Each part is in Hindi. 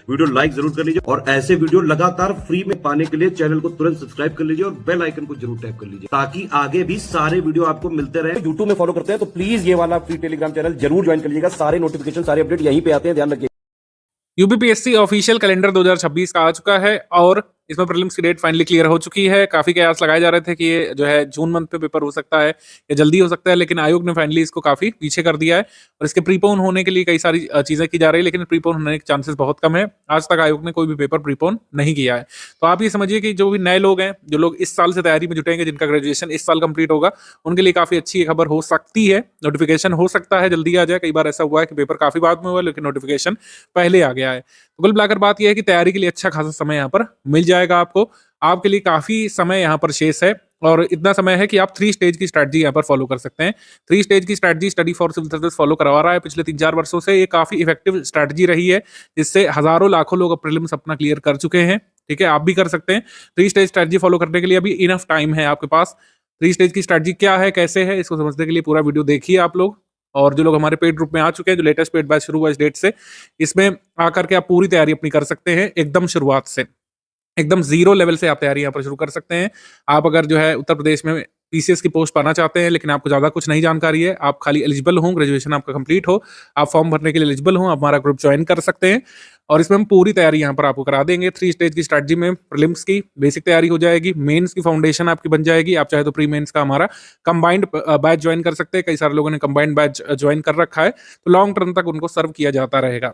वीडियो लाइक जरूर कर लीजिए और ऐसे वीडियो लगातार फ्री में पाने के लिए चैनल को तुरंत सब्सक्राइब कर लीजिए और बेल आइकन को जरूर टैप कर लीजिए ताकि आगे भी सारे वीडियो आपको मिलते रहे। यूट्यूब में फॉलो करते हैं तो प्लीज ये वाला फ्री टेलीग्राम चैनल जरूर ज्वाइन कर लीजिएगा। सारे नोटिफिकेशन सारे अपडेट यहीं पे आते हैं, ध्यान रखिए। यूपीपीएससी ऑफिशियल कैलेंडर 2026 का आ चुका है और इसमें प्रीलिम्स की डेट फाइनली क्लियर हो चुकी है। काफी कयास लगाए जा रहे थे कि ये जो है जून मंथ पे पेपर हो सकता है या जल्दी हो सकता है, लेकिन आयोग ने फाइनली इसको काफी पीछे कर दिया है और इसके प्रीपोन होने के लिए कई सारी चीजें की जा रही है, लेकिन प्रीपोन होने के चांसेस बहुत कम है। आज तक आयोग ने कोई भी पेपर प्रीपोन नहीं किया है। तो आप ये समझिए कि जो भी नए लोग हैं, जो लोग इस साल से तैयारी में जुटेंगे, जिनका ग्रेजुएशन इस साल कंप्लीट होगा, उनके लिए काफी अच्छी खबर हो सकती है। नोटिफिकेशन हो सकता है जल्दी आ जाए। कई बार ऐसा हुआ है कि पेपर काफी बाद में हुआ लेकिन नोटिफिकेशन पहले आ गया है। तो कुल मिलाकर बात यह है कि तैयारी के लिए अच्छा खासा समय यहाँ पर मिल जाएगा आपको। आपके लिए काफी समय यहाँ पर शेष है और इतना समय है कि आप 3 स्टेज की स्ट्रैटेजी यहाँ पर फॉलो कर सकते हैं। 3 स्टेज की strategy study for civil service follow करवा रहा है पिछले 3-4 वर्षों से। ये काफी इफेक्टिव स्ट्रैटेजी रही है, जिससे हजारों लाखों लोग प्रीलिम्स अपना क्लियर कर चुके हैं। ठीक है, आप भी कर सकते हैं। 3 स्टेज स्ट्रैटेजी फॉलो करने के लिए अभी इनफ टाइम है आपके पास। 3 स्टेज की स्ट्रैटेजी क्या है, कैसे है, इसको समझने के लिए पूरा वीडियो देखिए आप लोग। और जो लोग हमारे पेड ग्रुप में आ चुके हैं, जो लेटेस्ट पेड बैच शुरू हुआ इस डेट से, इसमें आकर के आप पूरी तैयारी अपनी कर सकते हैं एकदम शुरुआत से। एकदम जीरो लेवल से आप तैयारी यहाँ पर शुरू कर सकते हैं। आप अगर जो है उत्तर प्रदेश में पीसीएस की पोस्ट पाना चाहते हैं लेकिन आपको ज्यादा कुछ नहीं जानकारी है, आप खाली एलिजिबल हो, ग्रेजुएशन आपका कंप्लीट हो, आप फॉर्म भरने के लिए एलिजिबल हो, आप हमारा ग्रुप ज्वाइन कर सकते हैं और इसमें हम पूरी तैयारी यहाँ पर आपको करा देंगे। 3 स्टेज की स्ट्रैटेजी में प्रीलिम्स की बेसिक तैयारी हो जाएगी, मेंस की फाउंडेशन आपकी बन जाएगी। आप चाहे तो प्री मेंस का हमारा कंबाइंड बैच ज्वाइन कर सकते हैं। कई सारे लोगों ने कंबाइंड बैच ज्वाइन कर रखा है, तो लॉन्ग टर्म तक उनको सर्व किया जाता रहेगा।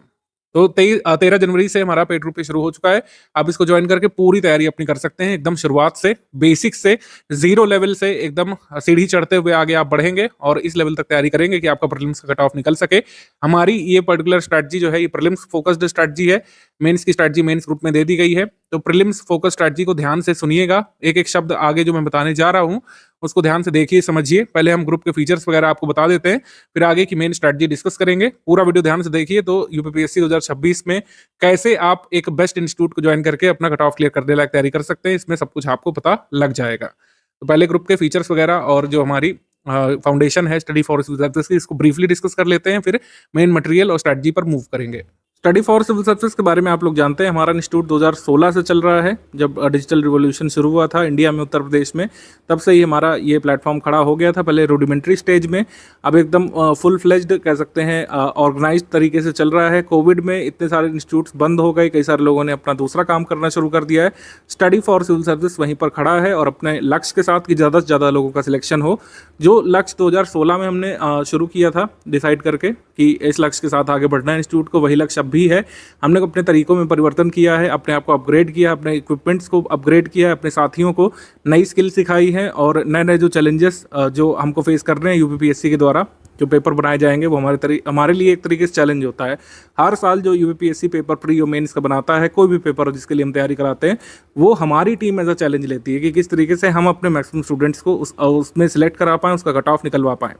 तो 13 जनवरी से हमारा पेड ग्रुप शुरू हो चुका है। आप इसको ज्वाइन करके पूरी तैयारी अपनी कर सकते हैं एकदम शुरुआत से, बेसिक से, जीरो लेवल से एकदम सीढ़ी चढ़ते हुए आगे आप बढ़ेंगे और इस लेवल तक तैयारी करेंगे कि आपका प्रीलिम्स का कट ऑफ निकल सके। हमारी ये पर्टिकुलर स्ट्रैटेजी जो है ये प्रीलिम्स फोकस्ड स्ट्रैटेजी है। मेंस की स्ट्रैटेजी मेंस ग्रुप में दे दी गई है, तो प्रीलिम्स फोकस स्ट्रैटेजी को ध्यान से सुनिएगा। एक एक शब्द आगे जो मैं बताने जा रहा हूँ उसको ध्यान से देखिए, समझिए। पहले हम ग्रुप के फीचर्स वगैरह आपको बता देते हैं, फिर आगे की मेन स्ट्रैटेजी डिस्कस करेंगे। पूरा वीडियो ध्यान से देखिए तो यूपीपीएससी 2026 में कैसे आप एक बेस्ट इंस्टीट्यूट को ज्वाइन करके अपना कट ऑफ क्लियर करने लायक तैयारी कर सकते हैं, इसमें सब कुछ आपको पता लग जाएगा। तो पहले ग्रुप के फीचर्स वगैरह और जो हमारी फाउंडेशन है स्टडी फॉर सिविल सर्विस की, इसको ब्रीफली डिस्कस कर लेते हैं, फिर मेन मटेरियल और स्ट्रैटेजी पर मूव करेंगे। स्टडी फॉर सिविल सर्विस के बारे में आप लोग जानते हैं, हमारा इंस्टीट्यूट 2016 से चल रहा है। जब डिजिटल रिवॉल्यूशन शुरू हुआ था इंडिया में, उत्तर प्रदेश में, तब से ही हमारा ये प्लेटफॉर्म खड़ा हो गया था। पहले रूडिमेंट्री स्टेज में, अब एकदम फुल फ्लेज्ड कह सकते हैं ऑर्गेनाइज्ड तरीके से चल रहा है। कोविड में इतने सारे इंस्टीट्यूट्स बंद हो गए, कई सारे लोगों ने अपना दूसरा काम करना शुरू कर दिया है। स्टडी फॉर सिविल सर्विस वहीं पर खड़ा है और अपने लक्ष्य के साथ कि ज़्यादा से ज़्यादा लोगों का सिलेक्शन हो। जो लक्ष्य 2016 में हमने शुरू किया था डिसाइड करके कि इस लक्ष्य के साथ आगे बढ़ना है इंस्टीट्यूट को, वही लक्ष्य अब भी है। हमने अपने तरीकों में परिवर्तन किया है, अपने आप को अपग्रेड किया, अपने इक्विपमेंट्स को अपग्रेड किया है, अपने साथियों को नई स्किल सिखाई है और नए नए जो चैलेंजेस जो हमको फेस कर रहे हैं यूपीपीएससी के द्वारा जो पेपर बनाए जाएंगे, वो हमारे लिए एक तरीके से चैलेंज होता है। हर साल जो यूपीपीएससी पेपर प्री और मेंस का बनाता है, कोई भी पेपर जिसके लिए हम तैयारी कराते हैं, वो हमारी टीम एज अ चैलेंज लेती है कि किस तरीके से हम अपने मैक्सिमम स्टूडेंट्स को उसमें सिलेक्ट करा पाएँ, उसका कट ऑफ निकलवा पाएँ।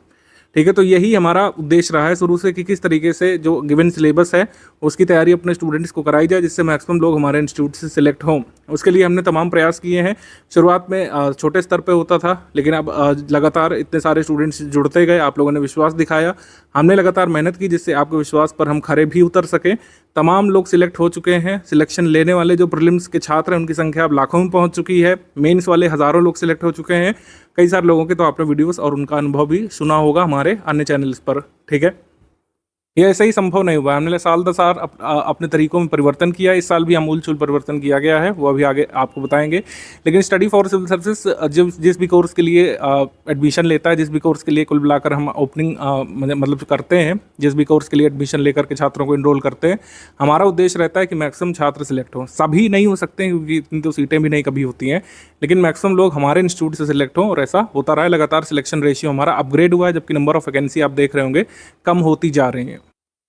ठीक है, तो यही हमारा उद्देश्य रहा है शुरू से कि किस तरीके से जो गिवन सिलेबस है उसकी तैयारी अपने स्टूडेंट्स को कराई जाए, जिससे मैक्सिमम लोग हमारे इंस्टीट्यूट से सिलेक्ट हों। उसके लिए हमने तमाम प्रयास किए हैं। शुरुआत में छोटे स्तर पे होता था, लेकिन अब लगातार इतने सारे स्टूडेंट्स जुड़ते गए, आप लोगों ने विश्वास दिखाया, हमने लगातार मेहनत की, जिससे आपके विश्वास पर हम खरे भी उतर सकें। तमाम लोग सिलेक्ट हो चुके हैं। सिलेक्शन लेने वाले जो प्रीलिम्स के छात्र हैं उनकी संख्या अब लाखों में पहुंच चुकी है। मेंस वाले हज़ारों लोग सिलेक्ट हो चुके हैं। कई सारे लोगों के तो आपने वीडियोस और उनका अनुभव भी सुना होगा हमारे अन्य चैनल्स पर। ठीक है, ये ऐसा ही संभव नहीं हुआ। हमने साल दर साल अपने तरीकों में परिवर्तन किया। इस साल भी आमूलचूल परिवर्तन किया गया है, वो अभी आगे आपको बताएंगे। लेकिन स्टडी फॉर सिविल सर्विस जिस भी कोर्स के लिए एडमिशन लेता है, जिस भी कोर्स के लिए कुल मिलाकर हम ओपनिंग मतलब करते हैं, जिस भी कोर्स के लिए एडमिशन लेकर के छात्रों को इनरोल करते हैं, हमारा उद्देश्य रहता है कि मैक्सिमम छात्र सिलेक्ट हों। सभी नहीं हो सकते हैं क्योंकि इतनी तो सीटें भी नहीं कभी होती हैं, लेकिन मैक्सिमम लोग हमारे इंस्टीट्यूट से सिलेक्ट हों और ऐसा होता रहा है। लगातार सिलेक्शन रेशियो हमारा अपग्रेड हुआ है, जबकि नंबर ऑफ वैकेंसी आप देख रहे होंगे कम होती जा रही हैं।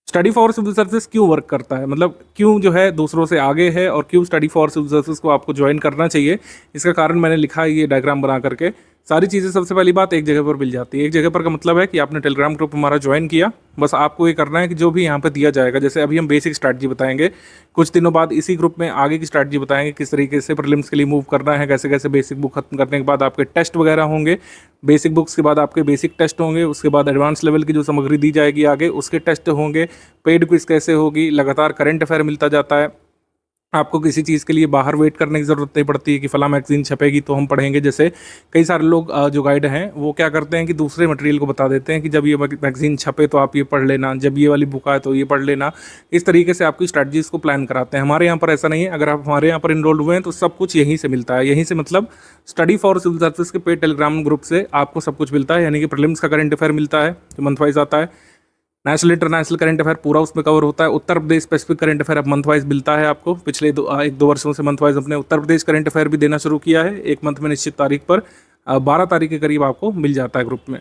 स्टडी फॉर सिविल सर्विस क्यों वर्क करता है, मतलब क्यों जो है दूसरों से आगे है और क्यों स्टडी फॉर सिविल सर्विस को आपको ज्वाइन करना चाहिए, इसका कारण मैंने लिखा है ये डायग्राम बना करके। सारी चीज़ें सबसे पहली बात एक जगह पर मिल जाती है। एक जगह पर का मतलब है कि आपने टेलीग्राम ग्रुप हमारा ज्वाइन किया, बस आपको ये करना है कि जो भी यहाँ पे दिया जाएगा, जैसे अभी हम बेसिक स्ट्रैटेजी बताएंगे, कुछ दिनों बाद इसी ग्रुप में आगे की स्ट्रैटेजी बताएंगे, किस तरीके से प्रीलिम्स के लिए मूव करना है, कैसे कैसे बेसिक बुक खत्म करने के बाद आपके टेस्ट वगैरह होंगे, बेसिक बुक्स के बाद आपके बेसिक टेस्ट होंगे, उसके बाद एडवांस लेवल की जो सामग्री दी जाएगी आगे उसके टेस्ट होंगे, पेड क्विज कैसे होगी, लगातार करंट अफेयर मिलता जाता है, आपको किसी चीज़ के लिए बाहर वेट करने की ज़रूरत नहीं पड़ती है कि फ़लाँ मैगज़ीन छपेगी तो हम पढ़ेंगे। जैसे कई सारे लोग जो गाइड हैं वो क्या करते हैं कि दूसरे मटेरियल को बता देते हैं कि जब ये मैगज़ीन छपे तो आप ये पढ़ लेना, जब ये वाली बुक आए तो ये पढ़ लेना। इस तरीके से आपकी स्ट्रैटेजीज़ को प्लान कराते हैं। हमारे यहाँ पर ऐसा नहीं है। अगर आप हमारे यहाँ पर इनरोल्ड हुए हैं तो सब कुछ यहीं से मिलता है। यहीं से मतलब स्टडी फॉर सिविल सर्विस के पेड टेलीग्राम ग्रुप से आपको सब कुछ मिलता है। यानी कि प्रीलिम्स का करंट अफेयर मिलता है जो मंथ वाइज आता है, नेशनल इंटरनेशनल करंट अफेयर पूरा उसमें कवर होता है, Uttar Pradesh specific current affair अब मंथ वाइज मिलता है आपको। पिछले 1-2 वर्षों से मंथ वाइज अपने उत्तर प्रदेश करंट अफेयर भी देना शुरू किया है। एक मंथ में निश्चित तारीख पर 12 तारीख के करीब आपको मिल जाता है ग्रुप में।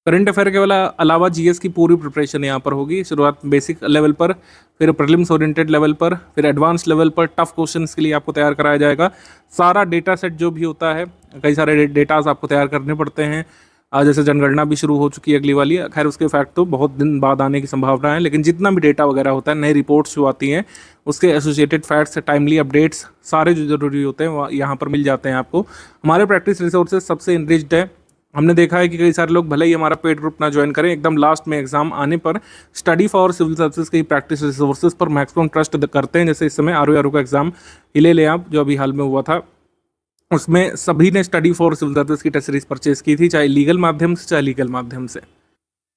करंट अफेयर के अलावा जीएस की पूरी प्रिपरेशन यहाँ पर होगी। शुरुआत बेसिक लेवल पर, फिर प्रीलिम्स ओरिएंटेड लेवल पर, फिर एडवांस लेवल पर टफ क्वेश्चंस के लिए आपको तैयार कराया जाएगा। सारा डेटा सेट जो भी होता है, कई सारे डेटाज आपको तैयार करने पड़ते हैं। जैसे जनगणना भी शुरू हो चुकी है अगली वाली, खैर उसके फैक्ट तो बहुत दिन बाद आने की संभावना है, लेकिन जितना भी डेटा वगैरह होता है, नई रिपोर्ट्स जो आती हैं उसके एसोसिएटेड फैक्ट्स, टाइमली अपडेट्स सारे जो जरूरी होते हैं वो यहाँ पर मिल जाते हैं आपको। हमारे प्रैक्टिस रिसोर्सेज सबसे इनरिच्ड है। हमने देखा है कि कई सारे लोग भले ही हमारा पेड ग्रुप ना ज्वाइन करें, एकदम लास्ट में एग्जाम आने पर स्टडी फॉर सिविल सर्विसेज की प्रैक्टिस रिसोर्सेज पर मैक्सिमम ट्रस्ट करते हैं। जैसे इस समय आर का एग्जाम ही ले लें आप, जो अभी हाल में हुआ था, उसमें सभी ने स्टडी फॉर सिविल सर्विस की टेस्ट सीरीज परचेज की थी, चाहे लीगल माध्यम से चाहे लीगल माध्यम से।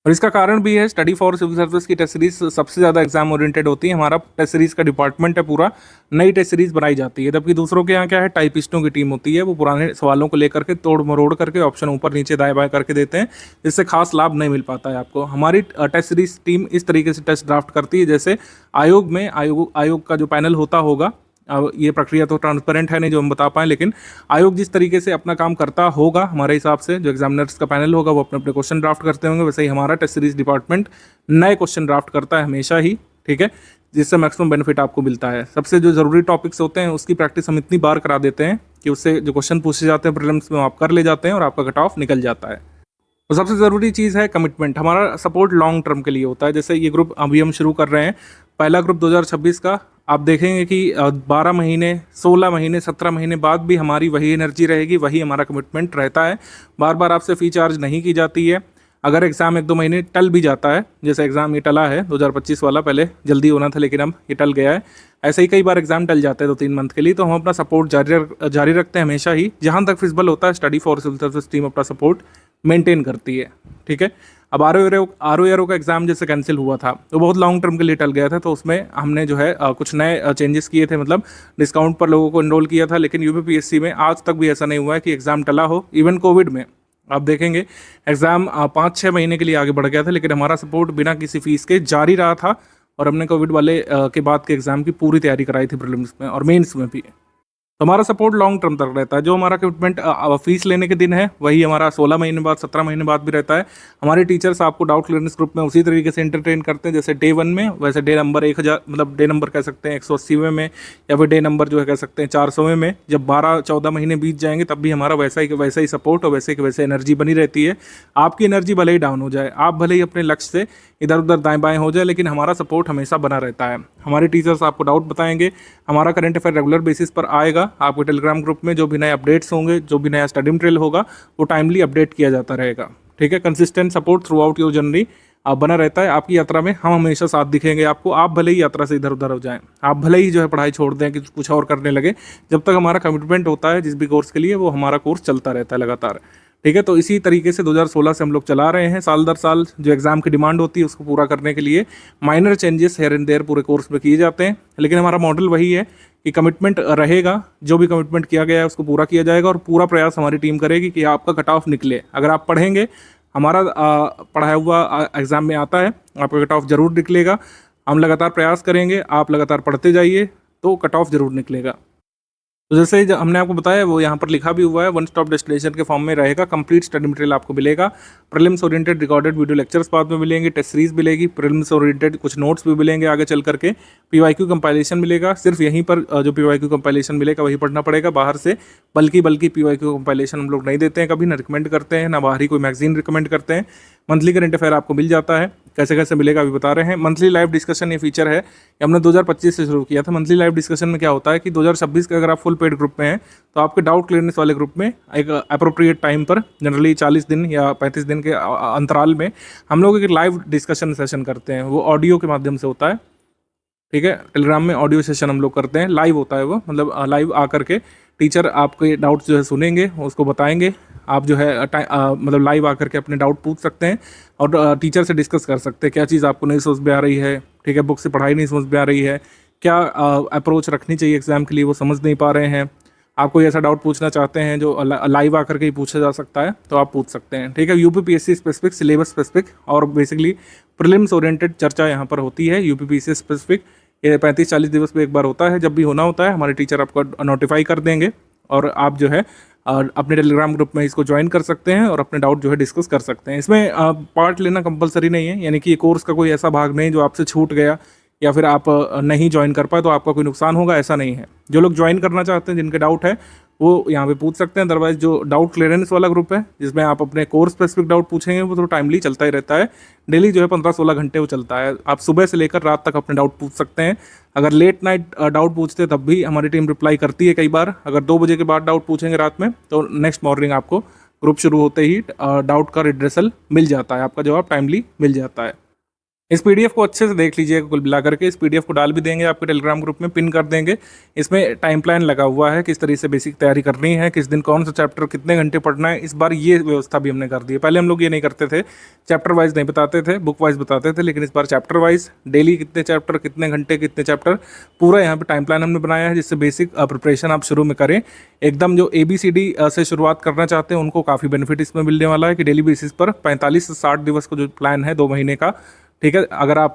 और इसका कारण भी है, स्टडी फॉर सिविल सर्विस की टेस्ट सीरीज सबसे ज़्यादा एग्जाम ओरिएंटेड होती है। हमारा टेस्ट सीरीज का डिपार्टमेंट है पूरा, नई टेस्ट सीरीज बनाई जाती है। जबकि दूसरों के यहाँ क्या है, टाइपिस्टों की टीम होती है, वो पुराने सवालों को लेकर के तोड़ मरोड़ करके ऑप्शन ऊपर नीचे दाएं बाएं करके देते हैं, जिससे खास लाभ नहीं मिल पाता है आपको। हमारी टेस्ट सीरीज टीम इस तरीके से टेस्ट ड्राफ्ट करती है जैसे आयोग का जो पैनल होता होगा। अब ये प्रक्रिया तो ट्रांसपेरेंट है नहीं जो हम बता पाएँ, लेकिन आयोग जिस तरीके से अपना काम करता होगा हमारे हिसाब से, जो एग्जामिनर्स का पैनल होगा वो अपने अपने क्वेश्चन ड्राफ्ट करते होंगे, वैसे ही हमारा टेस्ट सीरीज डिपार्टमेंट नए क्वेश्चन ड्राफ्ट करता है हमेशा ही, ठीक है, जिससे मैक्सिमम बेनिफिट आपको मिलता है। सबसे जो ज़रूरी टॉपिक्स होते हैं उसकी प्रैक्टिस हम इतनी बार करा देते हैं कि उससे जो क्वेश्चन पूछे जाते हैं प्रीलिम्स में आप कर ले जाते हैं और आपका कट ऑफ निकल जाता है। तो सबसे ज़रूरी चीज़ है कमिटमेंट। हमारा सपोर्ट लॉन्ग टर्म के लिए होता है। जैसे ये ग्रुप अभी हम शुरू कर रहे हैं, पहला ग्रुप 2026 का, आप देखेंगे कि 12 महीने, 16 महीने, 17 महीने बाद भी हमारी वही एनर्जी रहेगी, वही हमारा कमिटमेंट रहता है। बार बार आपसे फ़ी चार्ज नहीं की जाती है। अगर एग्ज़ाम 1-2 महीने टल भी जाता है, जैसे एग्ज़ाम ये टला है 2025 वाला, पहले जल्दी होना था लेकिन अब ये टल गया है, ऐसे ही कई बार एग्ज़ाम टल जाते हैं 2-3 मंथ के लिए, तो हम अपना सपोर्ट जारी रखते हैं हमेशा ही। जहाँ तक फिजिबल होता है study for civil service team अपना सपोर्ट मेंटेन करती है, ठीक है। अब आर ओ का एग्ज़ाम जैसे कैंसिल हुआ था तो बहुत लॉन्ग टर्म के लिए टल गया था, तो उसमें हमने जो है कुछ नए चेंजेस किए थे, मतलब डिस्काउंट पर लोगों को इनरोल किया था। लेकिन यूपीपीएससी में आज तक भी ऐसा नहीं हुआ है कि एग्ज़ाम टला हो। इवन कोविड में आप देखेंगे एग्ज़ाम 5-6 महीने के लिए आगे बढ़ गया था, लेकिन हमारा सपोर्ट बिना किसी फीस के जारी रहा था और हमने कोविड वाले के बाद के एग्ज़ाम की पूरी तैयारी कराई थी, प्रीलिम्स में और मेंस में भी। तो हमारा सपोर्ट लॉन्ग टर्म तक रहता है। जो हमारा कमिटमेंट फीस लेने के दिन है वही हमारा 16 महीने बाद, 17 महीने बाद भी रहता है। हमारे टीचर्स आपको डाउट क्लियरेंस ग्रुप में उसी तरीके से एंटरटेन करते हैं जैसे डे 1 में, वैसे डे नंबर 1000, मतलब डे नंबर कह सकते हैं 180वें में, या फिर डे नंबर जो है कह सकते हैं 400वें में। जब 12-14 महीने बीत जाएंगे तब भी हमारा वैसा ही सपोर्ट और वैसे की वैसे एनर्जी बनी रहती है। आपकी एनर्जी भले ही डाउन हो जाए, आप भले ही अपने लक्ष्य से इधर उधर दाएं बाएं हो जाए, लेकिन हमारा सपोर्ट हमेशा बना रहता है। हमारे टीचर्स आपको डाउट बताएंगे, हमारा करंट अफेयर रेगुलर बेसिस पर आएगा आपके टेलीग्राम ग्रुप में। जो भी नए अपडेट्स होंगे, जो भी नया स्टडी मटेरियल होगा, वो टाइमली अपडेट किया जाता रहेगा, ठीक है। Consistent support through out your journey बना रहता है। आपकी यात्रा में हम हमेशा साथ दिखेंगे आपको। आप भले ही यात्रा से इधर उधर हो जाएं, आप भले ही जो है पढ़ाई छोड़ दें कि कुछ और करने लगे, जब तक हमारा कमिटमेंट होता है जिस भी कोर्स के लिए, वो हमारा कोर्स चलता रहता है लगातार, ठीक है। तो इसी तरीके से 2016 से हम लोग चला रहे हैं। साल दर साल जो एग्ज़ाम की डिमांड होती है उसको पूरा करने के लिए minor changes here and there पूरे कोर्स में किए जाते हैं, लेकिन हमारा मॉडल वही है कि कमिटमेंट रहेगा। जो भी कमिटमेंट किया गया है उसको पूरा किया जाएगा और पूरा प्रयास हमारी टीम करेगी कि आपका कट ऑफ निकले। अगर आप पढ़ेंगे, हमारा पढ़ाया हुआ एग्ज़ाम में आता है, आपका कट ऑफ जरूर निकलेगा। हम लगातार प्रयास करेंगे, आप लगातार पढ़ते जाइए तो कट ऑफ जरूर निकलेगा। तो जैसे हमने आपको बताया वो यहाँ पर लिखा भी हुआ है, वन स्टॉप डेस्टिनेशन के फॉर्म में रहेगा। कंप्लीट स्टडी मटेरियल आपको मिलेगा। Prelims oriented recorded video lectures बाद में मिलेंगे, टेस्ट सीरीज मिलेगी, प्रीलिम्स ओरिएंटेड कुछ नोट्स भी मिलेंगे आगे चल करके, पीवाईक्यू कंपाइलेशन मिलेगा। सिर्फ यहीं पर जो पीवाईक्यू कंपाइलेशन मिलेगा वही पढ़ना पड़ेगा बाहर से, बल्कि पीवाईक्यू कंपाइलेशन हम लोग नहीं देते हैं कभी, ना रिकमेंड करते हैं, ना बाहरी कोई मैगजीन रिकमेंड करते हैं। मंथली करंट अफेयर आपको मिल जाता है। कैसे कैसे मिलेगा अभी बता रहे हैं। मंथली लाइव डिस्कशन ये फीचर है, ये हमने 2025 से शुरू किया था। मंथली लाइव डिस्कशन में क्या होता है कि 2026 के अगर आप फुल पेड ग्रुप में हैं तो आपके डाउट क्लियरेंस वाले ग्रुप में एक अप्रोप्रिएट टाइम पर, जनरली 40 दिन या 35 दिन के अंतराल में, हम लोग एक लाइव डिस्कशन सेशन करते हैं। वो ऑडियो के माध्यम से होता है। ठीक है। टेलीग्राम में ऑडियो सेशन हम लोग करते हैं, लाइव होता है वो, मतलब लाइव आकर के टीचर आपके डाउट्स जो है सुनेंगे, उसको बताएंगे। आप जो है मतलब लाइव आकर के अपने डाउट पूछ सकते हैं और टीचर से डिस्कस कर सकते हैं क्या चीज़ आपको नहीं समझ में आ रही है, ठीक है, बुक से पढ़ाई नहीं समझ में आ रही है, क्या अप्रोच रखनी चाहिए एग्जाम के लिए, वो समझ नहीं पा रहे हैं, आप कोई ऐसा डाउट पूछना चाहते हैं जो लाइव आकर के ही पूछा जा सकता है, तो आप पूछ सकते हैं। ठीक है, यूपीपीएससी स्पेसिफिक, सिलेबस स्पेसिफिक और बेसिकली प्रीलिम्स ओरिएंटेड चर्चा यहाँ पर होती है। यूपीपीएससी स्पेसिफिक ये 35-40 दिवस में एक बार होता है, जब भी होना होता है हमारे टीचर आपको नोटिफाई कर देंगे और आप जो है अपने टेलीग्राम ग्रुप में इसको ज्वाइन कर सकते हैं और अपने डाउट जो है डिस्कस कर सकते हैं। इसमें पार्ट लेना कंपलसरी नहीं है, यानी कि ये कोर्स का कोई ऐसा भाग नहीं जो आपसे छूट गया या फिर आप नहीं ज्वाइन कर पाए तो आपका कोई नुकसान होगा, ऐसा नहीं है। जो लोग ज्वाइन करना चाहते हैं, जिनके डाउट है, वो यहाँ पे पूछ सकते हैं। अदरवाइज जो डाउट क्लियरेंस वाला ग्रुप है जिसमें आप अपने कोर्स स्पेसिफिक डाउट पूछेंगे, वो तो टाइमली चलता ही रहता है। डेली जो है 15-16 घंटे वो चलता है। आप सुबह से लेकर रात तक अपने डाउट पूछ सकते हैं। अगर लेट नाइट डाउट पूछते हैं तब भी हमारी टीम रिप्लाई करती है कई बार। अगर 2 बजे के बाद डाउट पूछेंगे रात में तो नेक्स्ट मॉर्निंग आपको ग्रुप शुरू होते ही डाउट का रिड्रेसल मिल जाता है, आपका जवाब टाइमली मिल जाता है। इस पीडीएफ को अच्छे से देख लीजिएगा कुल मिला करके। इस पीडीएफ को डाल भी देंगे आपके टेलीग्राम ग्रुप में, पिन कर देंगे। इसमें टाइम प्लान लगा हुआ है, किस तरीके से बेसिक तैयारी करनी है, किस दिन कौन सा चैप्टर कितने घंटे पढ़ना है। इस बार ये व्यवस्था भी हमने कर दी है। पहले हम लोग ये नहीं करते थे, चैप्टर वाइज नहीं बताते थे, बुक वाइज बताते थे, लेकिन इस बार चैप्टर वाइज डेली कितने चैप्टर, कितने घंटे, कितने चैप्टर, पूरा यहाँ पर टाइम प्लान हमने बनाया है, जिससे बेसिक प्रिपरेशन आप शुरू में करें। एकदम जो ABCD से शुरुआत करना चाहते हैं उनको काफ़ी बेनिफिट इसमें मिलने वाला है कि डेली बेसिस पर 45 से 60 दिवस का जो प्लान है 2 महीने का, ठीक है। अगर आप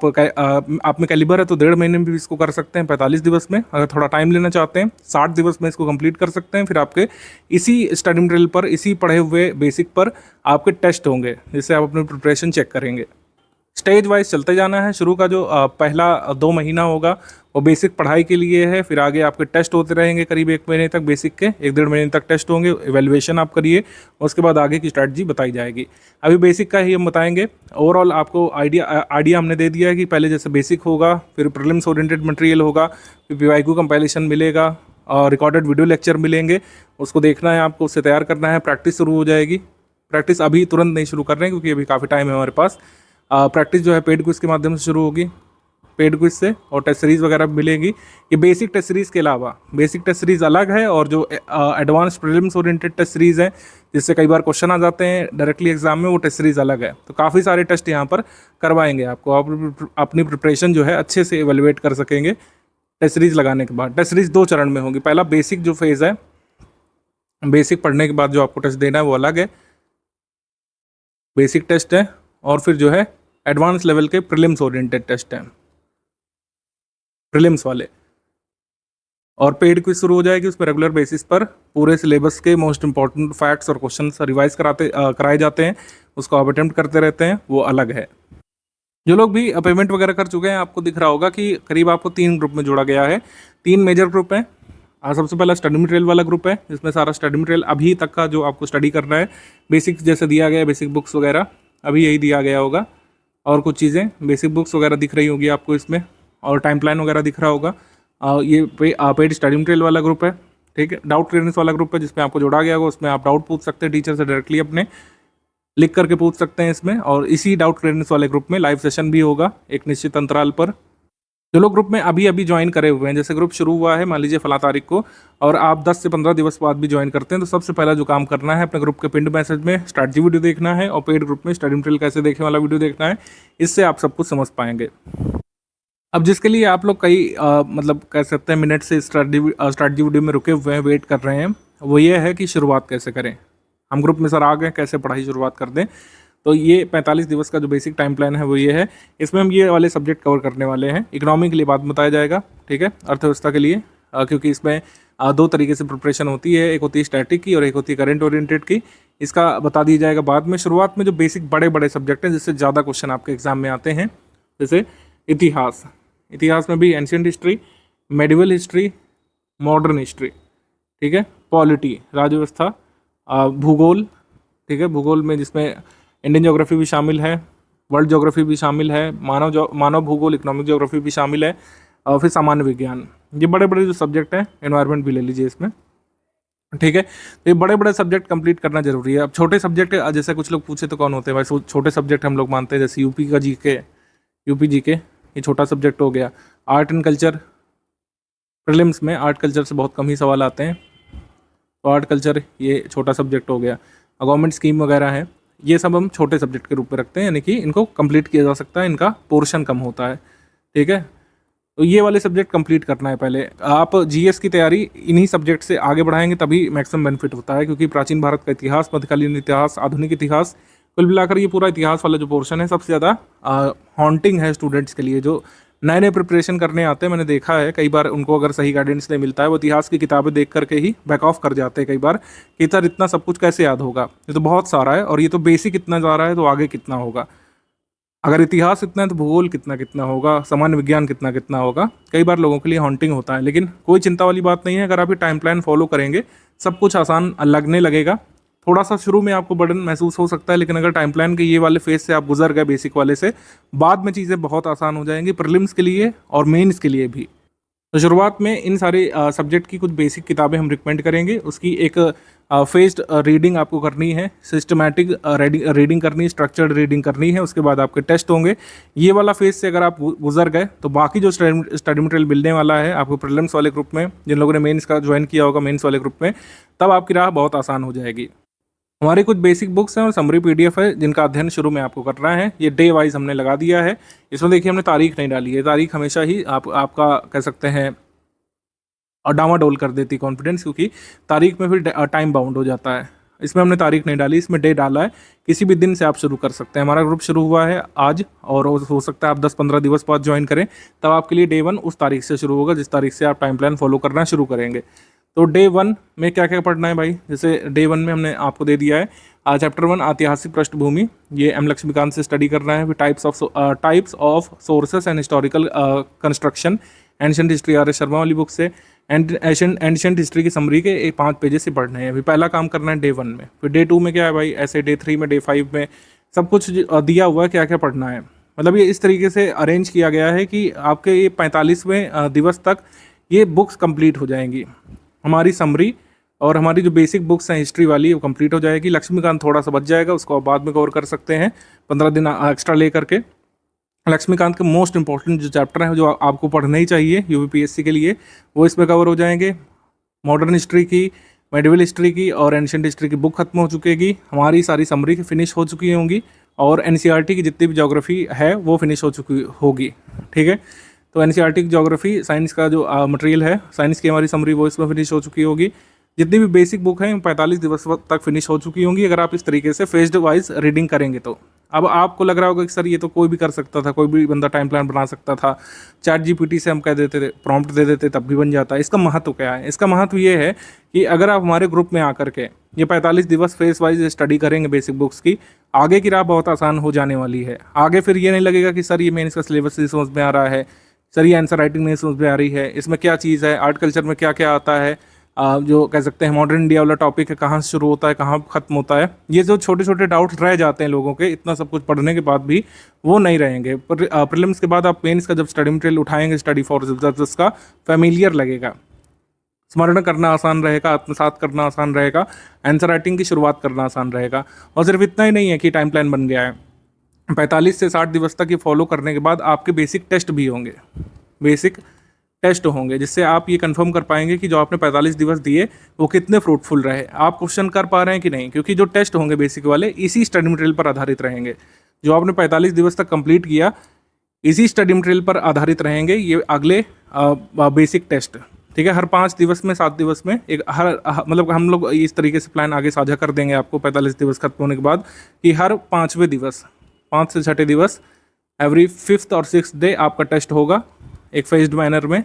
में कैलिबर है तो 1.5 महीने में भी इसको कर सकते हैं, 45 दिवस में। अगर थोड़ा टाइम लेना चाहते हैं 60 दिवस में इसको कंप्लीट कर सकते हैं। फिर आपके इसी स्टडी मटेरियल पर, इसी पढ़े हुए बेसिक पर आपके टेस्ट होंगे, जिससे आप अपनी प्रिपरेशन चेक करेंगे। स्टेज वाइज चलते जाना है। शुरू का जो पहला 2 महीना होगा वो बेसिक पढ़ाई के लिए है। फिर आगे आपके टेस्ट होते रहेंगे करीब 1 महीने तक, बेसिक के 1-1.5 महीने तक टेस्ट होंगे, इवैल्यूएशन आप करिए, उसके बाद आगे की स्ट्रैटेजी बताई जाएगी। अभी बेसिक का ही हम बताएंगे। ओवरऑल आपको आइडिया हमने दे दिया है कि पहले जैसे बेसिक होगा, फिर प्रीलिम्स ओरिएंटेड मटेरियल होगा, फिर PYQ कंपाइलेशन मिलेगा और रिकॉर्डेड वीडियो लेक्चर मिलेंगे, उसको देखना है आपको, उससे तैयार करना है। प्रैक्टिस शुरू हो जाएगी। प्रैक्टिस अभी तुरंत नहीं शुरू कर रहे हैं क्योंकि अभी काफ़ी टाइम है हमारे पास। प्रैक्टिस जो है पेड क्विज के माध्यम से शुरू होगी, पेड क्विज से, और टेस्ट सीरीज़ वगैरह मिलेगी। ये बेसिक टेस्ट सीरीज़ के अलावा बेसिक टेस्ट सीरीज़ अलग है, और जो advance prelims oriented test series है जिससे कई बार क्वेश्चन आ जाते हैं डायरेक्टली एग्जाम में, वो टेस्ट सीरीज़ अलग है। तो काफ़ी सारे टेस्ट यहाँ पर करवाएंगे आपको, आप अपनी प्रिपरेशन जो है अच्छे से एवेलुएट कर सकेंगे टेस्ट सीरीज़ लगाने के बाद। टेस्ट सीरीज़ 2 चरण में होगी। पहला बेसिक जो फेज़ है, बेसिक पढ़ने के बाद जो आपको टेस्ट देना है वो अलग है, बेसिक टेस्ट है, और फिर जो है एडवांस लेवल के प्रीलिम्स ओरिएंटेड टेस्ट हैं, प्रीलिम्स वाले। और पेड क्विज शुरू हो जाएगी, उसमें रेगुलर बेसिस पर पूरे सिलेबस के मोस्ट इंपॉर्टेंट फैक्ट्स और क्वेश्चंस रिवाइज कराए जाते हैं, उसको आप अटेम्प्ट करते रहते हैं, वो अलग है। जो लोग भी पेमेंट वगैरह कर चुके हैं, आपको दिख रहा होगा कि करीब आपको 3 ग्रुप में जोड़ा गया है। 3 मेजर ग्रुप हैं। सबसे पहला स्टडी मटेरियल वाला ग्रुप है, जिसमें सारा स्टडी मटेरियल अभी तक का जो आपको स्टडी करना है, बेसिक जैसे दिया गया है, बेसिक बुक्स वगैरह अभी यही दिया गया होगा, और कुछ चीज़ें बेसिक बुक्स वगैरह दिख रही होगी आपको इसमें, और टाइम प्लान वगैरह दिख रहा होगा। ये पेड स्टडी मटेरियल वाला ग्रुप है, ठीक है। डाउट क्लियरेंस वाला ग्रुप है जिसमें आपको जोड़ा गया होगा, उसमें आप डाउट पूछ सकते हैं टीचर से डायरेक्टली, अपने लिख करके पूछ सकते हैं इसमें। और इसी डाउट क्लियरेंस वाले ग्रुप में लाइव सेशन भी होगा एक निश्चित अंतराल पर। जो लोग ग्रुप में अभी ज्वाइन करे हुए हैं, जैसे ग्रुप शुरू हुआ है मान लीजिए फला तारीख को, और आप 10 से 15 दिवस बाद भी ज्वाइन करते हैं, तो सबसे पहला जो काम करना है, अपने ग्रुप के पिंड मैसेज में स्ट्रैटेजी वीडियो देखना है, और पेड ग्रुप में स्टडी मटेरियल कैसे देखें वाला वीडियो देखना है। इससे आप सब कुछ समझ पाएंगे। अब जिसके लिए आप लोग कई मतलब कह सकते हैं मिनट से स्ट्रैटेजी वीडियो में रुके हुए हैं, वेट कर रहे हैं, वो ये है कि शुरुआत कैसे करें। हम ग्रुप में सर आ गए, कैसे पढ़ाई शुरुआत कर दें। तो ये 45 दिवस का जो बेसिक टाइम प्लान है वो ये है। इसमें हम ये वाले सब्जेक्ट कवर करने वाले हैं। इकोनॉमी के लिए बाद बताया जाएगा, ठीक है, अर्थव्यवस्था के लिए, क्योंकि इसमें 2 तरीके से प्रिपरेशन होती है, एक होती है स्टैटिक की और एक होती है करंट ओरिएंटेड की। इसका बता दिया जाएगा बाद में। शुरुआत में जो बेसिक बड़े सब्जेक्ट हैं जिससे ज़्यादा क्वेश्चन आपके एग्जाम में आते हैं, जैसे इतिहास में भी ancient history, medieval history, modern history, ठीक है, पॉलिटी, राज्य व्यवस्था, भूगोल, ठीक है, भूगोल में जिसमें इंडियन ज्योग्राफी भी शामिल है, वर्ल्ड ज्योग्राफी भी शामिल है, मानव भूगोल, इकोनॉमिक ज्योग्राफी भी शामिल है, और फिर सामान्य विज्ञान। ये बड़े जो सब्जेक्ट हैं, एनवायरनमेंट भी ले लीजिए इसमें, ठीक है। तो ये बड़े सब्जेक्ट कंप्लीट करना जरूरी है। अब छोटे सब्जेक्ट, जैसे कुछ लोग पूछे तो कौन होते हैं भाई, छोटे सब्जेक्ट हम लोग मानते हैं, जैसे यूपी जीके, ये छोटा सब्जेक्ट हो गया। आर्ट एंड कल्चर, प्रीलिम्स में आर्ट कल्चर से बहुत कम ही सवाल आते हैं, तो आर्ट कल्चर ये छोटा सब्जेक्ट हो गया। गवर्नमेंट स्कीम वगैरह है, ये सब हम छोटे सब्जेक्ट के रूप में रखते हैं, यानी कि इनको कंप्लीट किया जा सकता है, इनका पोर्शन कम होता है, ठीक है। तो ये वाले सब्जेक्ट कंप्लीट करना है पहले। आप जीएस की तैयारी इन्हीं सब्जेक्ट से आगे बढ़ाएंगे तभी मैक्सिमम बेनिफिट होता है, क्योंकि प्राचीन भारत का इतिहास, मध्यकालीन इतिहास, आधुनिक इतिहास, कुल मिलाकर ये पूरा इतिहास वाला जो पोर्शन है सबसे ज़्यादा हॉन्टिंग है स्टूडेंट्स के लिए। जो नए नए प्रिपरेशन करने आते हैं, मैंने देखा है कई बार उनको अगर सही गाइडेंस नहीं मिलता है, वो इतिहास की किताबें देख करके ही बैक ऑफ कर जाते हैं कई बार कि सर इतना सब कुछ कैसे याद होगा, ये तो बहुत सारा है, और ये तो बेसिक इतना जा रहा है, तो आगे कितना होगा। अगर इतिहास इतना है तो भूगोल कितना कितना होगा, सामान्य विज्ञान कितना कितना होगा। कई बार लोगों के लिए हॉन्टिंग होता है, लेकिन कोई चिंता वाली बात नहीं है। अगर आप ये टाइम प्लान फॉलो करेंगे सब कुछ आसान लगने लगेगा। थोड़ा सा शुरू में आपको बर्डन महसूस हो सकता है, लेकिन अगर टाइम प्लान के ये वाले फेज से आप गुजर गए बेसिक वाले से, बाद में चीज़ें बहुत आसान हो जाएंगी प्रीलिम्स के लिए और मेंस के लिए भी। तो शुरुआत में इन सारे सब्जेक्ट की कुछ बेसिक किताबें हम रिकमेंड करेंगे। उसकी एक फेस्ड रीडिंग आपको करनी है, सिस्टमैटिक रीडिंग करनी है, स्ट्रक्चर्ड रीडिंग करनी है। उसके बाद आपके टेस्ट होंगे। ये वाला फेज से अगर आप गुजर गए तो बाकी जो स्टडी मटेरियल मिलने वाला है आपको प्रीलिम्स वाले ग्रुप में, जिन लोगों ने मेंस का ज्वाइन किया होगा मेंस वाले ग्रुप में, तब आपकी राह बहुत आसान हो जाएगी। हमारी कुछ बेसिक बुक्स हैं और समरी पीडीएफ है जिनका अध्ययन शुरू में आपको करना है। ये डे वाइज हमने लगा दिया है। इसमें देखिए हमने तारीख नहीं डाली है, तारीख हमेशा ही आपका कह सकते हैं और डामाडोल कर देती कॉन्फिडेंस, क्योंकि तारीख में फिर टाइम बाउंड हो जाता है। इसमें हमने तारीख नहीं डाली, इसमें डे डाला है। किसी भी दिन से आप शुरू कर सकते हैं। हमारा ग्रुप शुरू हुआ है आज, और हो सकता है आप 10-15 दिवस बाद ज्वाइन करें, तब आपके लिए डे 1 उस तारीख से शुरू होगा जिस तारीख से आप टाइम प्लान फॉलो करना शुरू करेंगे। तो डे 1 में क्या क्या पढ़ना है भाई, जैसे डे 1 में हमने आपको दे दिया है चैप्टर 1 ऐतिहासिक पृष्ठभूमि, ये एम लक्ष्मीकांत से स्टडी करना है। फिर types of sources and historical construction, ancient history R S Sharma वाली बुक से, एंशिएंट हिस्ट्री की समरी के 5 पेजेस से पढ़ने हैं। अभी पहला काम करना है डे 1 में। फिर डे 2 में क्या है भाई, ऐसे डे 3 में, डे 5 में सब कुछ दिया हुआ है क्या क्या पढ़ना है। मतलब ये इस तरीके से अरेंज किया गया है कि आपके ये 45वें दिवस तक ये बुक्स कंप्लीट हो जाएंगी। हमारी समरी और हमारी जो बेसिक बुक्स हैं हिस्ट्री वाली वो कंप्लीट हो जाएगी। लक्ष्मीकांत थोड़ा सा बच जाएगा, उसको आप बाद में कवर कर सकते हैं 15 दिन एक्स्ट्रा ले करके। लक्ष्मीकांत के मोस्ट इंपॉर्टेंट जो चैप्टर हैं जो आपको पढ़ने ही चाहिए यूपीपीएससी के लिए, वो इसमें कवर हो जाएंगे। मॉडर्न हिस्ट्री की, मेडिवल हिस्ट्री की और एंशिएंट हिस्ट्री की बुक खत्म हो चुकेगी। हमारी सारी समरी फिनिश हो चुकी होंगी, और एनसीईआरटी की जितनी भी ज्योग्राफी है वो फिनिश हो चुकी होगी, ठीक है। तो एनसीईआरटी की ज्योग्राफी साइंस का जो मटेरियल है, साइंस की हमारी समरी वो इसमें फिनिश हो चुकी होगी। जितनी भी बेसिक बुक हैं 45 दिवस तक फिनिश हो चुकी होंगी, अगर आप इस तरीके से फेज्ड वाइज रीडिंग करेंगे तो। अब आपको लग रहा होगा कि सर ये तो कोई भी कर सकता था, कोई भी बंदा टाइम प्लान बना सकता था, चैट जीपीटी से हम कह देते थे, प्रॉम्प्ट दे देते तब भी बन जाता है। इसका महत्व क्या है? इसका महत्व ये है कि अगर आप हमारे ग्रुप में आकर के ये 45 दिवस फेज वाइज स्टडी करेंगे बेसिक बुक्स की, आगे की राह बहुत आसान हो जाने वाली है। आगे फिर ये नहीं लगेगा कि सर ये मेंस का सिलेबस नहीं समझ में आ रहा है, सर ये आंसर राइटिंग नहीं समझ में आ रही है, इसमें क्या चीज़ है, आर्ट कल्चर में क्या क्या आता है, जो कह सकते हैं मॉडर्न इंडिया वाला टॉपिक है, कहाँ से शुरू होता है, कहाँ खत्म होता है। ये जो छोटे छोटे डाउट्स रह जाते हैं लोगों के, इतना सब कुछ पढ़ने के बाद भी वो नहीं रहेंगे। पर प्रीलिम्स के बाद आप मेंस का जब स्टडी मटेरियल उठाएंगे, स्टडी फॉर रिजल्ट्स का फैमिलियर लगेगा, स्मरण करना आसान रहेगा, आत्मसात करना आसान रहेगा, आंसर राइटिंग की शुरुआत करना आसान रहेगा। और सिर्फ इतना ही नहीं है कि टाइम प्लान बन गया है, 45 से 60 दिवस तक ये फॉलो करने के बाद आपके बेसिक टेस्ट भी होंगे, बेसिक टेस्ट होंगे, जिससे आप ये कंफर्म कर पाएंगे कि जो आपने 45 दिवस दिए वो कितने फ्रूटफुल रहे, आप क्वेश्चन कर पा रहे हैं कि नहीं। क्योंकि जो टेस्ट होंगे बेसिक वाले इसी स्टडी मटेरियल पर आधारित रहेंगे। जो आपने 45 दिवस तक कंप्लीट किया इसी स्टडी मटेरियल पर आधारित रहेंगे ये अगले बेसिक टेस्ट, ठीक है। हर 5 दिवस में, 7 दिवस में एक मतलब हम लोग इस तरीके से प्लान आगे साझा कर देंगे आपको 45 दिवस खत्म होने के बाद, कि हर 5वें दिवस, 5 से 6 दिवस, एवरी 5th और 6th डे आपका टेस्ट होगा एक फेज्ड मैनर में,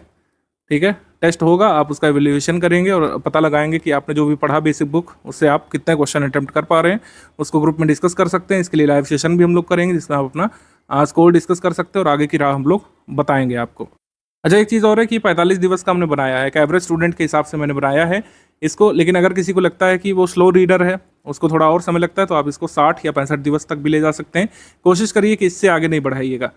ठीक है। टेस्ट होगा, आप उसका एवेल्यूएशन करेंगे और पता लगाएंगे कि आपने जो भी पढ़ा बेसिक बुक उससे आप कितने क्वेश्चन अटेम्प्ट कर पा रहे हैं। उसको ग्रुप में डिस्कस कर सकते हैं। इसके लिए लाइव सेशन भी हम लोग करेंगे जिसमें आप अपना स्कोर डिस्कस कर सकते हैं और आगे की राह हम लोग बताएंगे आपको। अच्छा, एक चीज़ और है कि 45 दिवस का हमने बनाया है, एक एवरेज स्टूडेंट के हिसाब से मैंने बनाया है इसको। लेकिन अगर किसी को लगता है कि वो स्लो रीडर है, उसको थोड़ा और समय लगता है, तो आप इसको 60 या 65 दिवस तक भी ले जा सकते हैं। कोशिश करिए कि इससे आगे नहीं बढ़ाइएगा।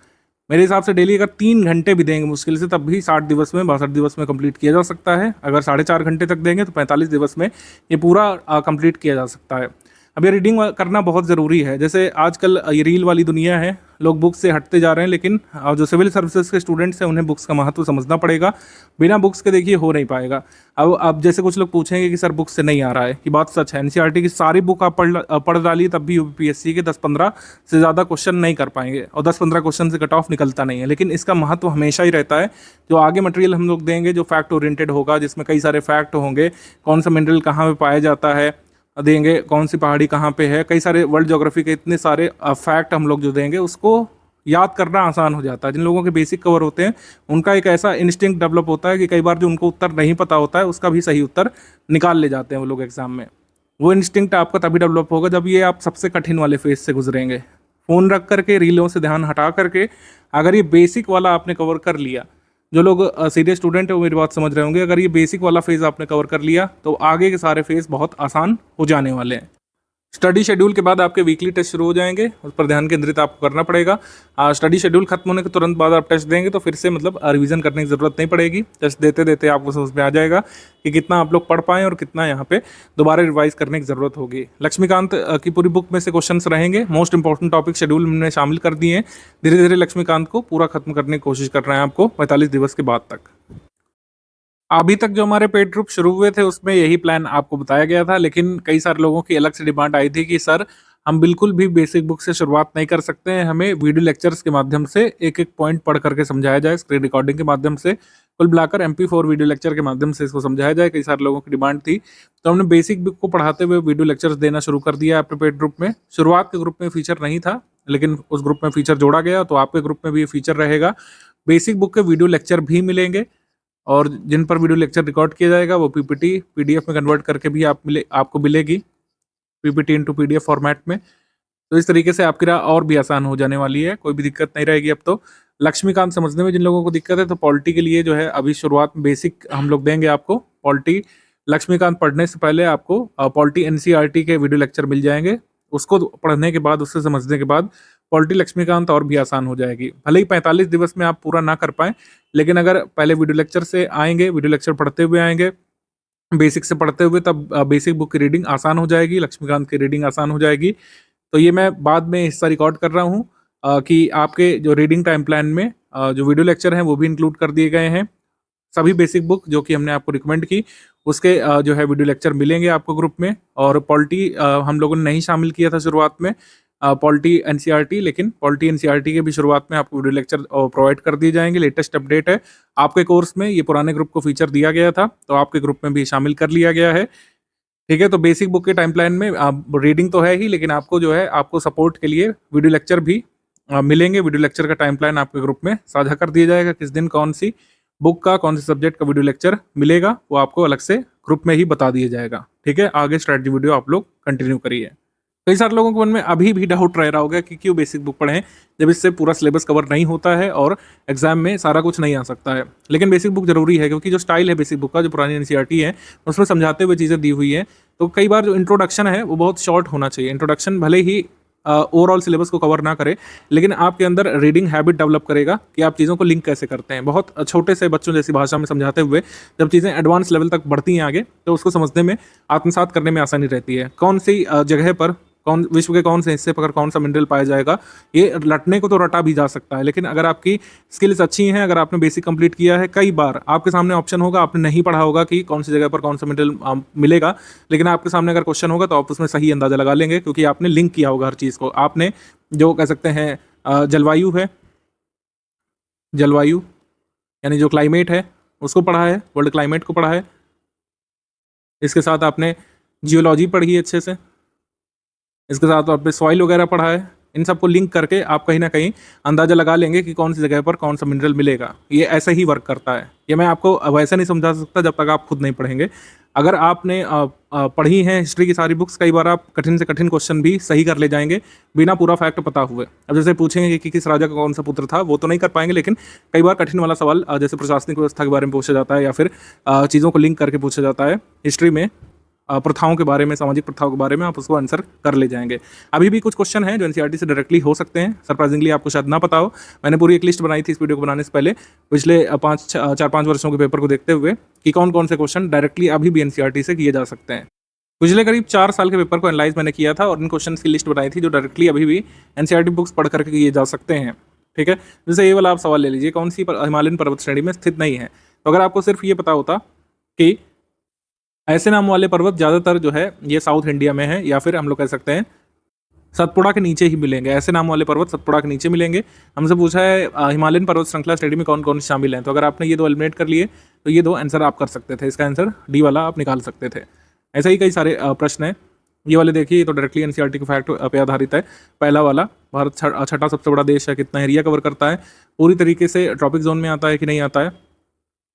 मेरे हिसाब से डेली अगर 3 घंटे भी देंगे मुश्किल से, तब भी 60 दिवस में, 62 दिवस में कंप्लीट किया जा सकता है। अगर 4.5 घंटे तक देंगे तो 45 दिवस में ये पूरा कंप्लीट किया जा सकता है। अब ये रीडिंग करना बहुत ज़रूरी है। जैसे आजकल ये रील वाली दुनिया है, लोग बुक्स से हटते जा रहे हैं, लेकिन जो सिविल सर्विसेज के स्टूडेंट्स हैं उन्हें बुक्स का महत्व समझना पड़ेगा। बिना बुक्स के देखिए हो नहीं पाएगा। अब जैसे कुछ लोग पूछेंगे कि सर बुक्स से नहीं आ रहा है, कि बात सच है। एनसीईआरटी की सारी बुक आप पढ़ डालिए तब भी यूपीएससी के 10-15 से ज़्यादा क्वेश्चन नहीं कर पाएंगे, और 10-15 क्वेश्चन से कट ऑफ निकलता नहीं है। लेकिन इसका महत्व हमेशा ही रहता है। जो आगे मटेरियल हम लोग देंगे जो फैक्ट ओरिएंटेड होगा, जिसमें कई सारे फैक्ट होंगे, कौन सा मिनरल कहाँ पे पाया जाता है देंगे, कौन सी पहाड़ी कहाँ पे है, कई सारे वर्ल्ड ज्योग्राफी के इतने सारे फैक्ट हम लोग जो देंगे उसको याद करना आसान हो जाता है। जिन लोगों के बेसिक कवर होते हैं उनका एक ऐसा इंस्टिंक्ट डेवलप होता है कि कई बार जो उनको उत्तर नहीं पता होता है उसका भी सही उत्तर निकाल ले जाते हैं वो लोग एग्जाम में। वो इंस्टिंक्ट आपका तभी डेवलप होगा जब ये आप सबसे कठिन वाले फेज से गुजरेंगे। फ़ोन रख करके, रीलों से ध्यान हटा करके अगर ये बेसिक वाला आपने कवर कर लिया, जो लोग सीरियस स्टूडेंट है वो मेरी बात समझ रहे होंगे, अगर ये बेसिक वाला फेज़ आपने कवर कर लिया तो आगे के सारे फेज़ बहुत आसान हो जाने वाले हैं। स्टडी शेड्यूल के बाद आपके वीकली टेस्ट शुरू हो जाएंगे, उस पर ध्यान केंद्रित आपको करना पड़ेगा। स्टडी शेड्यूल खत्म होने के तुरंत बाद आप टेस्ट देंगे तो फिर से मतलब रिवीजन करने की ज़रूरत नहीं पड़ेगी। टेस्ट देते देते आपको समझ में आ जाएगा कि कितना आप लोग पढ़ पाएँ और कितना यहाँ पे दोबारा रिवाइज करने की ज़रूरत होगी। लक्ष्मीकांत की पूरी बुक में से क्वेश्चंस रहेंगे, मोस्ट इंपॉर्टेंट टॉपिक शेड्यूल में शामिल कर दिए हैं। धीरे धीरे लक्ष्मीकांत को पूरा खत्म करने की कोशिश कर रहे हैं आपको 45 दिवस के बाद तक। अभी तक जो हमारे पेड ग्रुप शुरू हुए थे उसमें यही प्लान आपको बताया गया था, लेकिन कई सारे लोगों की अलग से डिमांड आई थी कि सर हम बिल्कुल भी बेसिक बुक से शुरुआत नहीं कर सकते हैं, हमें वीडियो लेक्चर्स के माध्यम से एक एक पॉइंट पढ़ करके समझाया जाए, स्क्रीन रिकॉर्डिंग के माध्यम से, कुल मिलाकर MP4 वीडियो लेक्चर के माध्यम से इसको समझाया जाए। कई सारे लोगों की डिमांड थी, तो हमने बेसिक बुक को पढ़ाते हुए वीडियो लेक्चर्स देना शुरू कर दिया अपने पेड ग्रुप में। शुरुआत के ग्रुप में फीचर नहीं था, लेकिन उस ग्रुप में फीचर जोड़ा गया, तो आपके ग्रुप में भी ये फीचर रहेगा। बेसिक बुक के वीडियो लेक्चर भी मिलेंगे, और जिन पर वीडियो लेक्चर रिकॉर्ड किया जाएगा वो PPT PDF में कन्वर्ट करके भी आपको मिलेगी, PPT इंटू PDF फॉर्मेट में। तो इस तरीके से आपकी राह और भी आसान हो जाने वाली है, कोई भी दिक्कत नहीं रहेगी अब तो। लक्ष्मीकांत समझने में जिन लोगों को दिक्कत है, तो पॉलिटी के लिए जो है अभी शुरुआत में बेसिक हम लोग देंगे आपको। पॉलिटी लक्ष्मीकांत पढ़ने से पहले आपको पॉलिटी NCERT के वीडियो लेक्चर मिल जाएंगे। उसको पढ़ने के बाद, उससे समझने के बाद पॉलिटी लक्ष्मीकांत और भी आसान हो जाएगी। भले ही 45 दिवस में आप पूरा ना कर पाएँ, लेकिन अगर पहले वीडियो लेक्चर से आएंगे, वीडियो लेक्चर पढ़ते हुए आएंगे, बेसिक से पढ़ते हुए, तब बेसिक बुक की रीडिंग आसान हो जाएगी, लक्ष्मीकांत की रीडिंग आसान हो जाएगी। तो ये मैं बाद में हिस्सा रिकॉर्ड कर रहा हूँ कि आपके जो रीडिंग टाइम प्लान में जो वीडियो लेक्चर हैं वो भी इंक्लूड कर दिए गए हैं। सभी बेसिक बुक जो कि हमने आपको रिकमेंड की उसके जो है वीडियो लेक्चर मिलेंगे आपको ग्रुप में। और पॉलिटी हम लोगों ने नहीं शामिल किया था शुरुआत में, पॉलिटी NCERT, लेकिन पॉलिटी NCERT के भी शुरुआत में आपको वीडियो लेक्चर प्रोवाइड कर दिए जाएंगे। लेटेस्ट अपडेट है आपके कोर्स में, ये पुराने ग्रुप को फीचर दिया गया था तो आपके ग्रुप में भी शामिल कर लिया गया है। ठीक है, तो बेसिक बुक के टाइम प्लान में रीडिंग तो है ही, लेकिन आपको जो है आपको सपोर्ट के लिए वीडियो लेक्चर भी मिलेंगे। वीडियो लेक्चर का टाइम प्लान आपके ग्रुप में साझा कर दिया जाएगा, किस दिन कौन सी बुक का, कौन से सब्जेक्ट का वीडियो लेक्चर मिलेगा वो आपको अलग से ग्रुप में ही बता दिया जाएगा। ठीक है, आगे स्ट्रैटेजी वीडियो आप लोग कंटिन्यू करिए। कई सारे लोगों के मन में अभी भी डाउट रह रहा होगा कि क्यों बेसिक बुक पढ़ें जब इससे पूरा सिलेबस कवर नहीं होता है और एग्जाम में सारा कुछ नहीं आ सकता है। लेकिन बेसिक बुक जरूरी है, क्योंकि जो स्टाइल है बेसिक बुक का, जो पुरानी NCERT है उसमें समझाते हुए चीज़ें दी हुई हैं। तो कई बार जो इंट्रोडक्शन है वो बहुत शॉर्ट होना चाहिए। इंट्रोडक्शन भले ही ओवरऑल सिलेबस को कवर ना करे, लेकिन आपके अंदर रीडिंग हैबिट डेवलप करेगा कि आप चीज़ों को लिंक कैसे करते हैं। बहुत छोटे से बच्चों जैसी भाषा में समझाते हुए जब चीज़ें एडवांस लेवल तक बढ़ती हैं आगे, तो उसको समझने में, आत्मसात करने में आसानी रहती है। कौन सी जगह पर विश्व के कौन से हिस्से पर कौन सा मिनरल पाया जाएगा, ये रटने को तो रटा भी जा सकता है, लेकिन अगर आपकी स्किल्स अच्छी हैं, अगर आपने बेसिक कंप्लीट किया है, कई बार आपके सामने ऑप्शन होगा, आपने नहीं पढ़ा होगा कि कौन सी जगह पर कौन सा मिनरल मिलेगा, लेकिन आपके सामने अगर क्वेश्चन होगा तो आप उसमें सही अंदाजा लगा लेंगे, क्योंकि आपने लिंक किया होगा हर चीज़ को। आपने जो कह सकते हैं जलवायु है, जलवायु यानी जो क्लाइमेट है उसको पढ़ा है, वर्ल्ड क्लाइमेट को पढ़ा है। इसके साथ आपने जियोलॉजी पढ़ी है अच्छे से, इसके साथ आपने सॉइल वगैरह पढ़ा है। इन सबको लिंक करके आप कहीं ना कहीं अंदाज़ा लगा लेंगे कि कौन सी जगह पर कौन सा मिनरल मिलेगा। ये ऐसे ही वर्क करता है, ये मैं आपको वैसे नहीं समझा सकता जब तक आप खुद नहीं पढ़ेंगे। अगर आपने पढ़ी हैं हिस्ट्री की सारी बुक्स, कई बार आप कठिन से कठिन क्वेश्चन भी सही कर ले जाएंगे बिना पूरा फैक्ट पता हुए। अब जैसे पूछेंगे कि किस राजा का कौन सा पुत्र था, वो तो नहीं कर पाएंगे, लेकिन कई बार कठिन वाला सवाल जैसे प्रशासनिक व्यवस्था के बारे में पूछा जाता है, या फिर चीज़ों को लिंक करके पूछा जाता है हिस्ट्री में, प्रथाओं के बारे में, सामाजिक प्रथाओं के बारे में, आप उसको आंसर कर ले जाएंगे। अभी भी कुछ क्वेश्चन हैं जो NCERT से डायरेक्टली हो सकते हैं, सरप्राइजिंगली आपको शायद ना पता हो। मैंने पूरी एक लिस्ट बनाई थी इस वीडियो को बनाने से पहले, पिछले 4-5 वर्षों के पेपर को देखते हुए, कि कौन कौन से क्वेश्चन डायरेक्टली अभी भी NCERT से किए जा सकते हैं। पिछले करीब 4 साल के पेपर को एनालाइज मैंने किया था और इन क्वेश्चंस की लिस्ट बनाई थी जो डायरेक्टली अभी भी एनसीईआरटी बुक्स पढ़ करके किए जा सकते हैं। ठीक है, जैसे ये वाला आप सवाल ले लीजिए, कौन सी हिमालयन पर्वत श्रेणी में स्थित नहीं है। तो अगर आपको सिर्फ ये पता होता कि ऐसे नाम वाले पर्वत ज़्यादातर जो है ये साउथ इंडिया में है, या फिर हम लोग कह सकते हैं सतपुड़ा के नीचे ही मिलेंगे, ऐसे नाम वाले पर्वत सतपुड़ा के नीचे मिलेंगे। हमसे पूछा है हिमालयन पर्वत श्रृंखला श्रेणी में कौन कौन से शामिल हैं। तो अगर आपने ये दो एलिमिनेट कर लिए तो ये दो आंसर आप कर सकते थे, इसका आंसर डी वाला आप निकाल सकते थे। ऐसे ही कई सारे प्रश्न हैं। ये वाले देखिए, ये तो डायरेक्टली एनसीईआरटी के फैक्ट पे आधारित है। पहला वाला, भारत छठा सबसे बड़ा देश है, कितना एरिया कवर करता है, पूरी तरीके से ट्रॉपिक जोन में आता है कि नहीं आता है।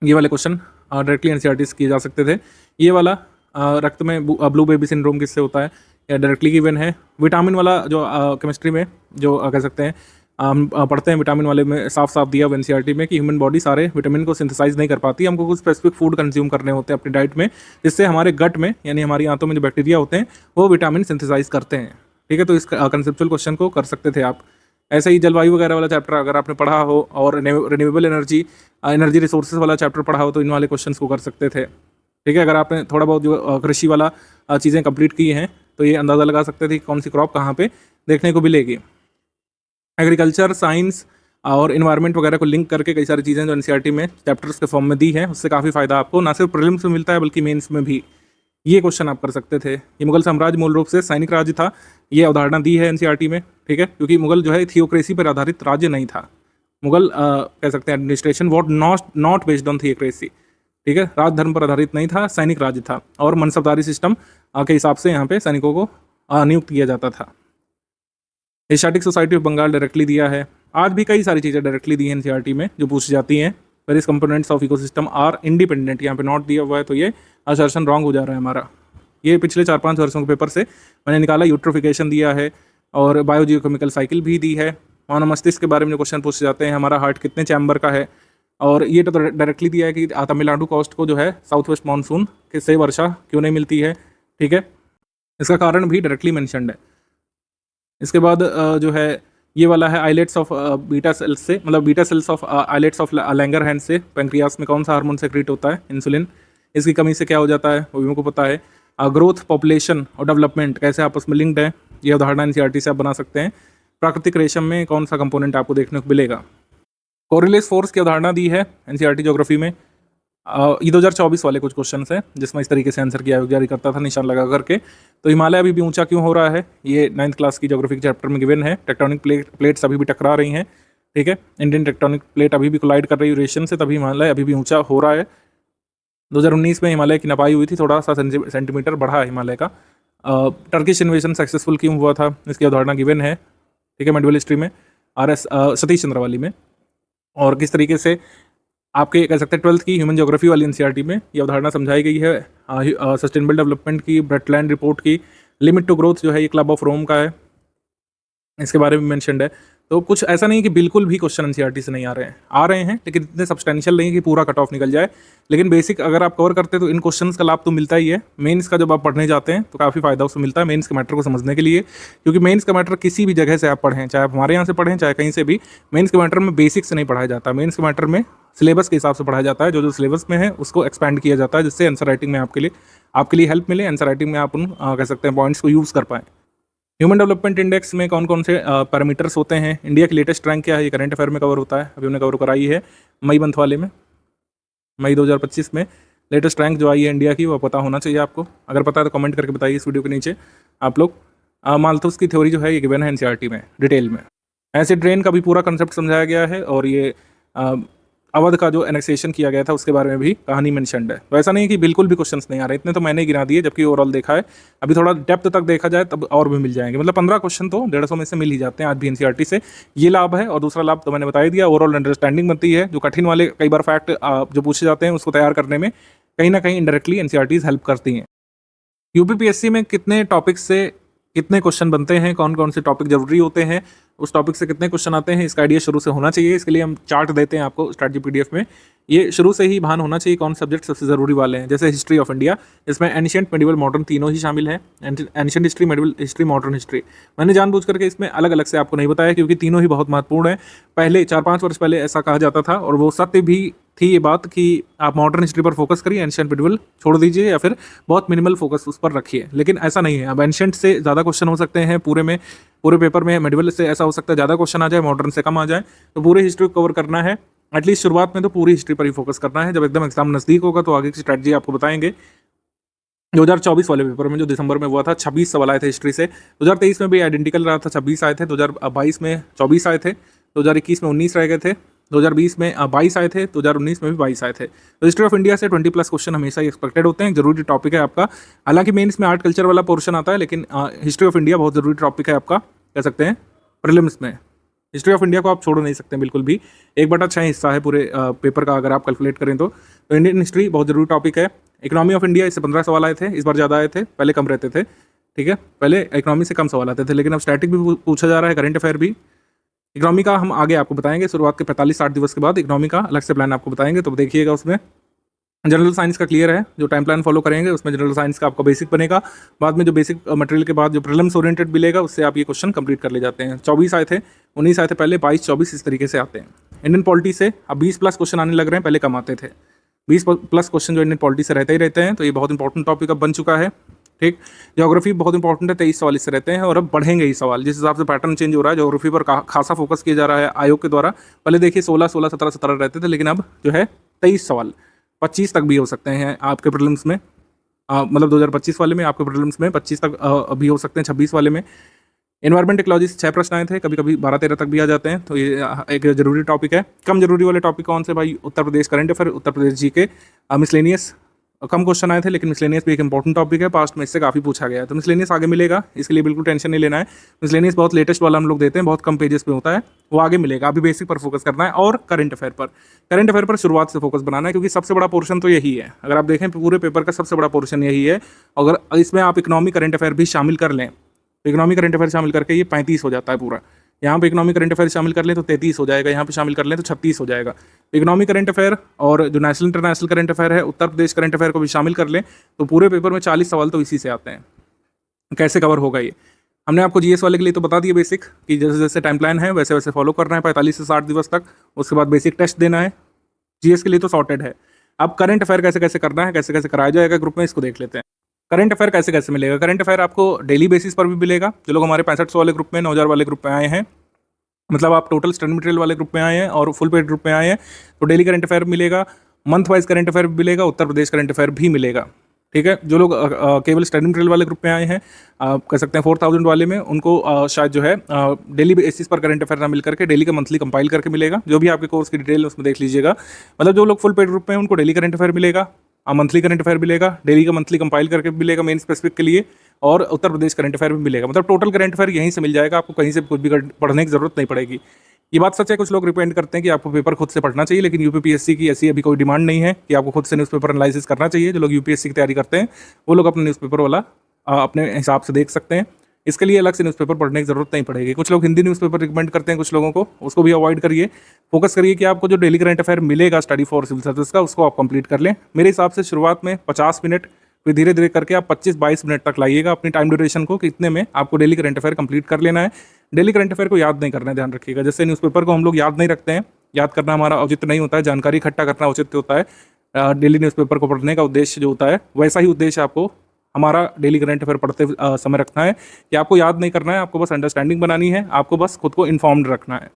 ये वाले क्वेश्चन डायरेक्टली एनसीईआरटी से किए जा सकते थे। ये वाला रक्त में ब्लू बेबी सिंड्रोम किससे होता है, या डायरेक्टली गिवन है। विटामिन वाला जो केमिस्ट्री में जो कह सकते हैं हम पढ़ते हैं, विटामिन वाले में साफ साफ दिया एनसीईआरटी में कि ह्यूमन बॉडी सारे विटामिन को सिंथेसाइज नहीं कर पाती, हमको कुछ स्पेसिफिक फूड कंज्यूम करने होते हैं अपनी डाइट में, जिससे हमारे गट में यानी हमारी आंतों में जो बैक्टीरिया होते हैं वो विटामिन सिंथेसाइज करते हैं। ठीक है, तो इस कंसेप्चुअल क्वेश्चन को कर सकते थे आप। ऐसे ही जलवायु वगैरह वाला चैप्टर अगर आपने पढ़ा हो और रिन्यूएबल एनर्जी रिसोर्सेज वाला चैप्टर पढ़ा हो तो इन वाले क्वेश्चन को कर सकते थे। ठीक है, अगर आपने थोड़ा बहुत जो कृषि वाला चीज़ें कंप्लीट की हैं तो ये अंदाज़ा लगा सकते थे कि कौन सी क्रॉप कहाँ पे देखने को मिलेगी। एग्रीकल्चर, साइंस और इन्वायरमेंट वगैरह को लिंक करके कई सारी चीज़ें जो एनसीईआरटी में चैप्टर्स के फॉर्म में दी है, उससे काफ़ी फायदा आपको ना सिर्फ प्रीलिम्स में मिलता है बल्कि मेंस में भी। ये क्वेश्चन आप कर सकते थे। ये मुगल साम्राज्य मूल रूप से सैनिक राज्य था, ये अवधारणा दी है एनसीईआरटी में। ठीक है, क्योंकि मुगल जो है थियोक्रेसी पर आधारित राज्य नहीं था। मुगल कह सकते हैं administration what not based on theocracy. ठीक है, राजधर्म पर आधारित नहीं था, सैनिक राज्य था और मनसबदारी सिस्टम के हिसाब से यहाँ पे सैनिकों को नियुक्त किया जाता था। Asiatic Society of Bengal directly दिया है। आज भी कई सारी चीज़ें डायरेक्टली दी हैं एनसीईआरटी में जो पूछी जाती हैं। Various components of ecosystem are independent, यहाँ पे नॉट दिया हुआ है तो ये असर्शन रॉन्ग हो जा रहा है हमारा। ये पिछले 4-5 वर्षों के पेपर से मैंने निकाला। यूट्रोफिकेशन दिया है और बायोजियोकेमिकल साइकिल भी दी है। मानव मस्तिष्क के बारे में जो क्वेश्चन पूछे जाते हैं, हमारा हार्ट कितने चैम्बर का है, और ये तो डायरेक्टली दिया है कि तमिलनाडु कोस्ट को जो है साउथ वेस्ट मानसून से वर्षा क्यों नहीं मिलती है। ठीक है, इसका कारण भी डायरेक्टली मेंशन्ड है। इसके बाद जो है ये वाला है आइलेट्स ऑफ बीटा सेल्स से, मतलब beta cells of islets of Langerhans से पैंक्रियास में कौन सा हार्मोन सेक्रेट होता है, इंसुलिन। इसकी कमी से क्या हो जाता है वो भी हमको पता है। ग्रोथ, पॉपुलेशन और डेवलपमेंट कैसे आपस में लिंक्ड है, ये उदाहरण एनसीईआरटी से आप बना सकते हैं। प्राकृतिक रेशम में कौन सा कंपोनेंट आपको देखने को मिलेगा। कोरिलेस फोर्स की अवधारणा दी है एनसीईआरटी ज्योग्राफी में। ये 2024 वाले कुछ क्वेश्चन है जिसमें इस तरीके से आंसर किया जारी करता था निशान लगा करके। तो हिमालय अभी भी ऊंचा क्यों हो रहा है, ये 9th क्लास की ज्योग्राफी के चैप्टर में गिवन है। टेक्टोनिक प्लेट्स अभी भी टकरा रही हैं। ठीक है, इंडियन टेक्टोनिक प्लेट अभी भी कोलाइड कर रही है यूरेशियन से, तभी हिमालय अभी भी ऊंचा हो रहा है। 2019 में हिमालय की नपाई हुई थी, थोड़ा सा सेंटीमीटर बढ़ा है हिमालय का। टर्किश इन्वेजन सक्सेसफुल क्यों हुआ था, इसकी अवधारणा गिवन है। ठीक है, मेडिवल हिस्ट्री में सतीश चंद्रवाली में। और किस तरीके से आपके कह सकते हैं 12th की ह्यूमन ज्योग्राफी वाली एनसीईआरटी में ये अवधारणा समझाई गई है सस्टेनेबल डेवलपमेंट की, ब्रेटलैंड रिपोर्ट की। लिमिट टू ग्रोथ जो है ये क्लब ऑफ रोम का है, इसके बारे में मेंशन्ड है। तो कुछ ऐसा नहीं कि बिल्कुल भी क्वेश्चन एनसीईआरटी से नहीं आ रहे हैं, लेकिन इतने सब्सटेंशियल नहीं कि पूरा कट ऑफ निकल जाए। लेकिन बेसिक अगर आप कवर करते हैं तो इन क्वेश्चंस का लाभ तो मिलता ही है। मेंस का जब आप पढ़ने जाते हैं तो काफ़ी फायदा उससे मिलता है मेंस के मैटर को समझने के लिए, क्योंकि मेंस का मैटर किसी भी जगह से आप पढ़ें, चाहे आप हमारे यहाँ से पढ़ें चाहे कहीं से भी, मेंस के मैटर में बेसिक से नहीं पढ़ाया जाता। मेंस के मैटर में सिलेबस के हिसाब से पढ़ाया जाता है, जो सिलेबस में है उसको एक्सपैंड किया जाता है, जिससे आंसर राइटिंग में आपके लिए हेल्प मिले। आंसर राइटिंग में आप उन कह सकते हैं पॉइंट्स को यूज़ कर पाएँ। ह्यूमन डेवलपमेंट इंडेक्स में कौन कौन से पैरामीटर्स होते हैं, इंडिया की लेटेस्ट रैंक क्या है, ये करंट अफेयर में कवर होता है। अभी हमने कवर कराई है मई मंथ वाले में, मई 2025 में लेटेस्ट रैंक जो आई है इंडिया की, वो पता होना चाहिए आपको। अगर पता है तो कमेंट करके बताइए इस वीडियो के नीचे आप लोग। माल्थस की थ्योरी जो है ये गिवन है एनसीईआरटी में डिटेल में। एसिड रेन का भी पूरा कंसेप्ट समझाया गया है, और ये अवध का जो एनेक्सेशन किया गया था उसके बारे में भी कहानी मेंशन्ड है। तो ऐसा नहीं है कि बिल्कुल भी क्वेश्चंस नहीं आ रहे, इतने तो मैंने गिना दिए, जबकि ओवरऑल देखा है। अभी थोड़ा डेप्थ तक देखा जाए तब और भी मिल जाएंगे, मतलब 15 क्वेश्चन तो 150 में से मिल ही जाते हैं आज भी एनसीईआरटी से। ये लाभ है, और दूसरा लाभ तो मैंने बता ही दिया, ओवरऑल अंडरस्टैंडिंग बनती है। जो कठिन वाले कई बार फैक्ट जो पूछे जाते हैं उसको तैयार करने में कहीं ना कहीं इनडायरेक्टली एनसीईआरटीज हेल्प करती हैं। यूपीपीएससी में कितने टॉपिक से कितने क्वेश्चन बनते हैं, कौन कौन से टॉपिक जरूरी होते हैं, उस टॉपिक से कितने क्वेश्चन आते हैं, इसका आइडिया शुरू से होना चाहिए। इसके लिए हम चार्ट देते हैं आपको स्ट्रैटेजी पीडीएफ में। ये शुरू से ही भान होना चाहिए कौन सब्जेक्ट सबसे ज़रूरी वाले हैं। जैसे हिस्ट्री ऑफ इंडिया, इसमें एंशिएंट, मेडिवल, मॉडर्न तीनों ही शामिल हैं। Ancient history, medieval history, modern history. मैंने जानबूझ करके इसमें अलग अलग से आपको नहीं बताया, क्योंकि तीनों ही बहुत महत्वपूर्ण है। पहले 4-5 वर्ष पहले ऐसा कहा जाता था, और वो सत्य भी थी ये बात कि आप मॉडर्न हिस्ट्री पर फोकस करिए, एंशिएंट मिडिवल छोड़ दीजिए या फिर बहुत मिनिमल फोकस उस पर रखिए। लेकिन ऐसा नहीं है, अब एंशिएंट से ज़्यादा क्वेश्चन हो सकते हैं पूरे पेपर में। मिडिवल से ऐसा हो सकता है ज़्यादा क्वेश्चन आ जाए, मॉडर्न से कम आ जाए। तो पूरी हिस्ट्री को कवर करना है, एटलीस्ट शुरुआत में तो पूरी हिस्ट्री पर ही फोकस करना है। जब एकदम एग्जाम नज़दीक होगा तो आगे की स्ट्रैटेजी आपको बताएंगे। 2024 वाले पेपर में जो दिसंबर में हुआ था, 26 सवाल आए थे हिस्ट्री से। 2023 में भी आइडेंटिकल रहा था, 26 आए थे। 2022 में 24 आए थे। 2021 में 19 रह गए थे। 2020 में 22 आए थे। 2019 में भी 22 आए थे। तो हिस्ट्री ऑफ इंडिया से 20+ क्वेश्चन हमेशा ही एक्सपेक्टेड होते हैं। जरूरी टॉपिक है आपका। हालांकि मेन इसमें आर्ट कल्चर वाला पोर्शन आता है, लेकिन हिस्ट्री ऑफ इंडिया बहुत जरूरी टॉपिक है आपका, कह सकते हैं प्रीलिम्स में। हिस्ट्री ऑफ इंडिया को आप छोड़ नहीं सकते बिल्कुल भी। 1/6 हिस्सा है पूरे पेपर का, अगर आप कैलकुलेट करें तो इंडियन हिस्ट्री बहुत जरूरी टॉपिक है। इकोनॉमी ऑफ इंडिया, इससे 15 सवाल आए थे, इस बार ज़्यादा आए थे, पहले कम रहते थे। ठीक है, पहले इकोनॉमी से कम सवाल आते थे, लेकिन अब स्टैटिक भी पूछा जा रहा है, करंट अफेयर भी। इकोनॉमी का हम आगे आपको बताएंगे, शुरुआत के 45-60 दिवस के बाद इकोनॉमी का अलग से प्लान आपको बताएंगे, तो देखिएगा। उसमें जनरल साइंस का क्लियर है, जो टाइम प्लान फॉलो करेंगे उसमें जनरल साइंस का आपका बेसिक बनेगा। बाद में जो बेसिक मटेरियल के बाद जो प्रीलिम्स ओरिएंटेड मिलेगा, उससे आप ये क्वेश्चन कंप्लीट कर ले जाते हैं। 24 आए थे, 19 आए थे पहले, 22, 24 इस तरीके से आते हैं। इंडियन पॉलिटी से अब 20+ क्वेश्चन आने लग रहे हैं, पहले कम आते थे। 20+ क्वेश्चन जो इंडियन पॉलिटी से रहते ही रहते हैं, तो ये बहुत इंपॉर्टेंट टॉपिक अब बन चुका है। ठीक, ज्योग्राफी बहुत इंपॉर्टेंट है, 23 सवाल इससे रहते हैं, और अब बढ़ेंगे ही सवाल जिस हिसाब से पैटर्न चेंज हो रहा है। ज्योग्राफी पर खासा फोकस किया जा रहा है आयोग के द्वारा। पहले देखिए 16, 17 रहते थे, लेकिन अब जो है 23 सवाल, 25 तक भी हो सकते हैं आपके प्रीलिम्स में। मतलब 2025 वाले में आपके प्रीलिम्स में 25 तक भी हो सकते हैं, 26 वाले में। एनवायरमेंट इकोलॉजी से 6 प्रश्न आए थे, कभी कभी 12-13 तक भी आ जाते हैं, तो ये एक जरूरी टॉपिक है। कम जरूरी वाले टॉपिक कौन से भाई? Uttar Pradesh current affair, Uttar Pradesh GK, miscellaneous कम क्वेश्चन आए थे, लेकिन मिसलेनियस भी एक इंपॉर्टेंट टॉपिक है, पास्ट में इससे काफ़ी पूछा गया है। तो मिसलेनियस आगे मिलेगा, इसके लिए बिल्कुल टेंशन नहीं लेना है। मिसलेनियस बहुत लेटेस्ट वाला हम लोग देते हैं, बहुत कम पेजेस पे होता है, वो आगे मिलेगा। अभी बेसिक पर फोकस करना है और करंट अफेयर पर शुरुआत से फोकस बनाना है, क्योंकि सबसे बड़ा पोर्शन तो यही है। अगर आप देखें पूरे पेपर का सबसे बड़ा पोर्शन यही है। अगर इसमें आप इकोनॉमी करंट अफेयर भी शामिल कर लें, तो इकोनॉमी करंट अफेयर शामिल करके ये 35 हो जाता है पूरा। यहाँ पे इकोनॉमी करंट अफेयर शामिल कर लें तो 33 हो जाएगा, यहाँ पे शामिल कर लें तो 36 हो जाएगा। इकोनॉमी करंट अफेयर और जो नेशनल इंटरनेशनल करंट अफेयर है, उत्तर प्रदेश करंट अफेयर को भी शामिल कर लें, तो पूरे पेपर में 40 सवाल तो इसी से आते हैं। कैसे कवर होगा ये हमने आपको जीएस वाले के लिए तो बता दिया बेसिक, कि जैसे जैसे टाइम प्लान है वैसे वैसे फॉलो करना है 45 से 60 दिवस तक। उसके बाद बेसिक टेस्ट देना है। जीएस के लिए तो सॉर्टेड है। अब करंट अफेयर कैसे कैसे करना है, कैसे कैसे कराया जाएगा ग्रुप में, इसको देख लेते हैं। करंट अफेयर कैसे कैसे मिलेगा? करंट अफेयर आपको डेली बेसिस पर भी मिलेगा। जो लोग हमारे 6500 वाले ग्रुप में, 9000 वाले ग्रुप में आए हैं, मतलब आप टोटल स्टडी मटेरियल वाले ग्रुप में आए हैं और फुल पेड ग्रुप में आए हैं, तो डेली करंट अफेयर मिलेगा। मंथ वाइज करंट अफेयर भी मिलेगा, उत्तर प्रदेश करंट अफेयर भी मिलेगा। ठीक है, जो लोग केवल स्टडी मटेरियल वाले ग्रुप में आए हैं, कह सकते हैं 4000 वाले में, उनको शायद जो है डेली बेसिस पर करंट अफेयर ना मिल करके डेली का मंथली कंपाइल करके मिलेगा। जो भी आपके कोर्स की डिटेल है उसमें देख लीजिएगा। मतलब जो लोग फुल पेड ग्रुप में हैं उनको डेली करंट अफेयर मिलेगा, मंथली करंट अफेयर मिलेगा, डेली का मंथली कंपाइल करके मिलेगा मेन स्पेसिफिक के लिए, और उत्तर प्रदेश करंट अफेयर भी मिलेगा। मतलब टोटल करंट अफेयर यहीं से मिल जाएगा, आपको कहीं से कुछ भी पढ़ने की जरूरत नहीं पड़ेगी। ये बात सच है, कुछ लोग रिकमेंड करते हैं कि आपको पेपर खुद से पढ़ना चाहिए, लेकिन यूपीपीएससी की ऐसी अभी कोई डिमांड नहीं है कि आपको खुद से न्यूज़पेपर एनालिसिस करना चाहिए। जो लोग यूपीएससी की तैयारी करते हैं वो लोग अपने न्यूज़पेपर वाला अपने हिसाब से देख सकते हैं। इसके लिए अलग से न्यूज़पेपर पढ़ने की जरूरत नहीं पड़ेगी। कुछ लोग हिंदी न्यूज़पेपर रिकमेंड करते हैं कुछ लोगों को, उसको भी अवॉइड करिए। फोकस करिए कि आपको जो डेली करंट अफेयर मिलेगा स्टडी फॉर सिविल सर्विस का, उसको आप कंप्लीट कर लें। मेरे हिसाब से शुरुआत में 50 मिनट, फिर धीरे धीरे करके आप 25-22 मिनट तक लाइएगा अपनी टाइम ड्यूरेशन को, कि इतने में आपको डेली करंट अफेयर कंप्लीट कर लेना है। डेली करंट अफेयर को याद नहीं करना है, ध्यान रखिएगा। जैसे न्यूज़पेपर को हम लोग याद नहीं रखते हैं, याद करना हमारा औचित्य नहीं होता है, जानकारी इकट्ठा करना औचित्य होता है। डेली न्यूज़पेपर को पढ़ने का उद्देश्य जो होता है, वैसा ही उद्देश्य आपको हमारा डेली करंट अफेयर पढ़ते समय रखना है, कि आपको याद नहीं करना है, आपको बस अंडरस्टैंडिंग बनानी है, आपको बस खुद को इन्फॉर्म्ड रखना है।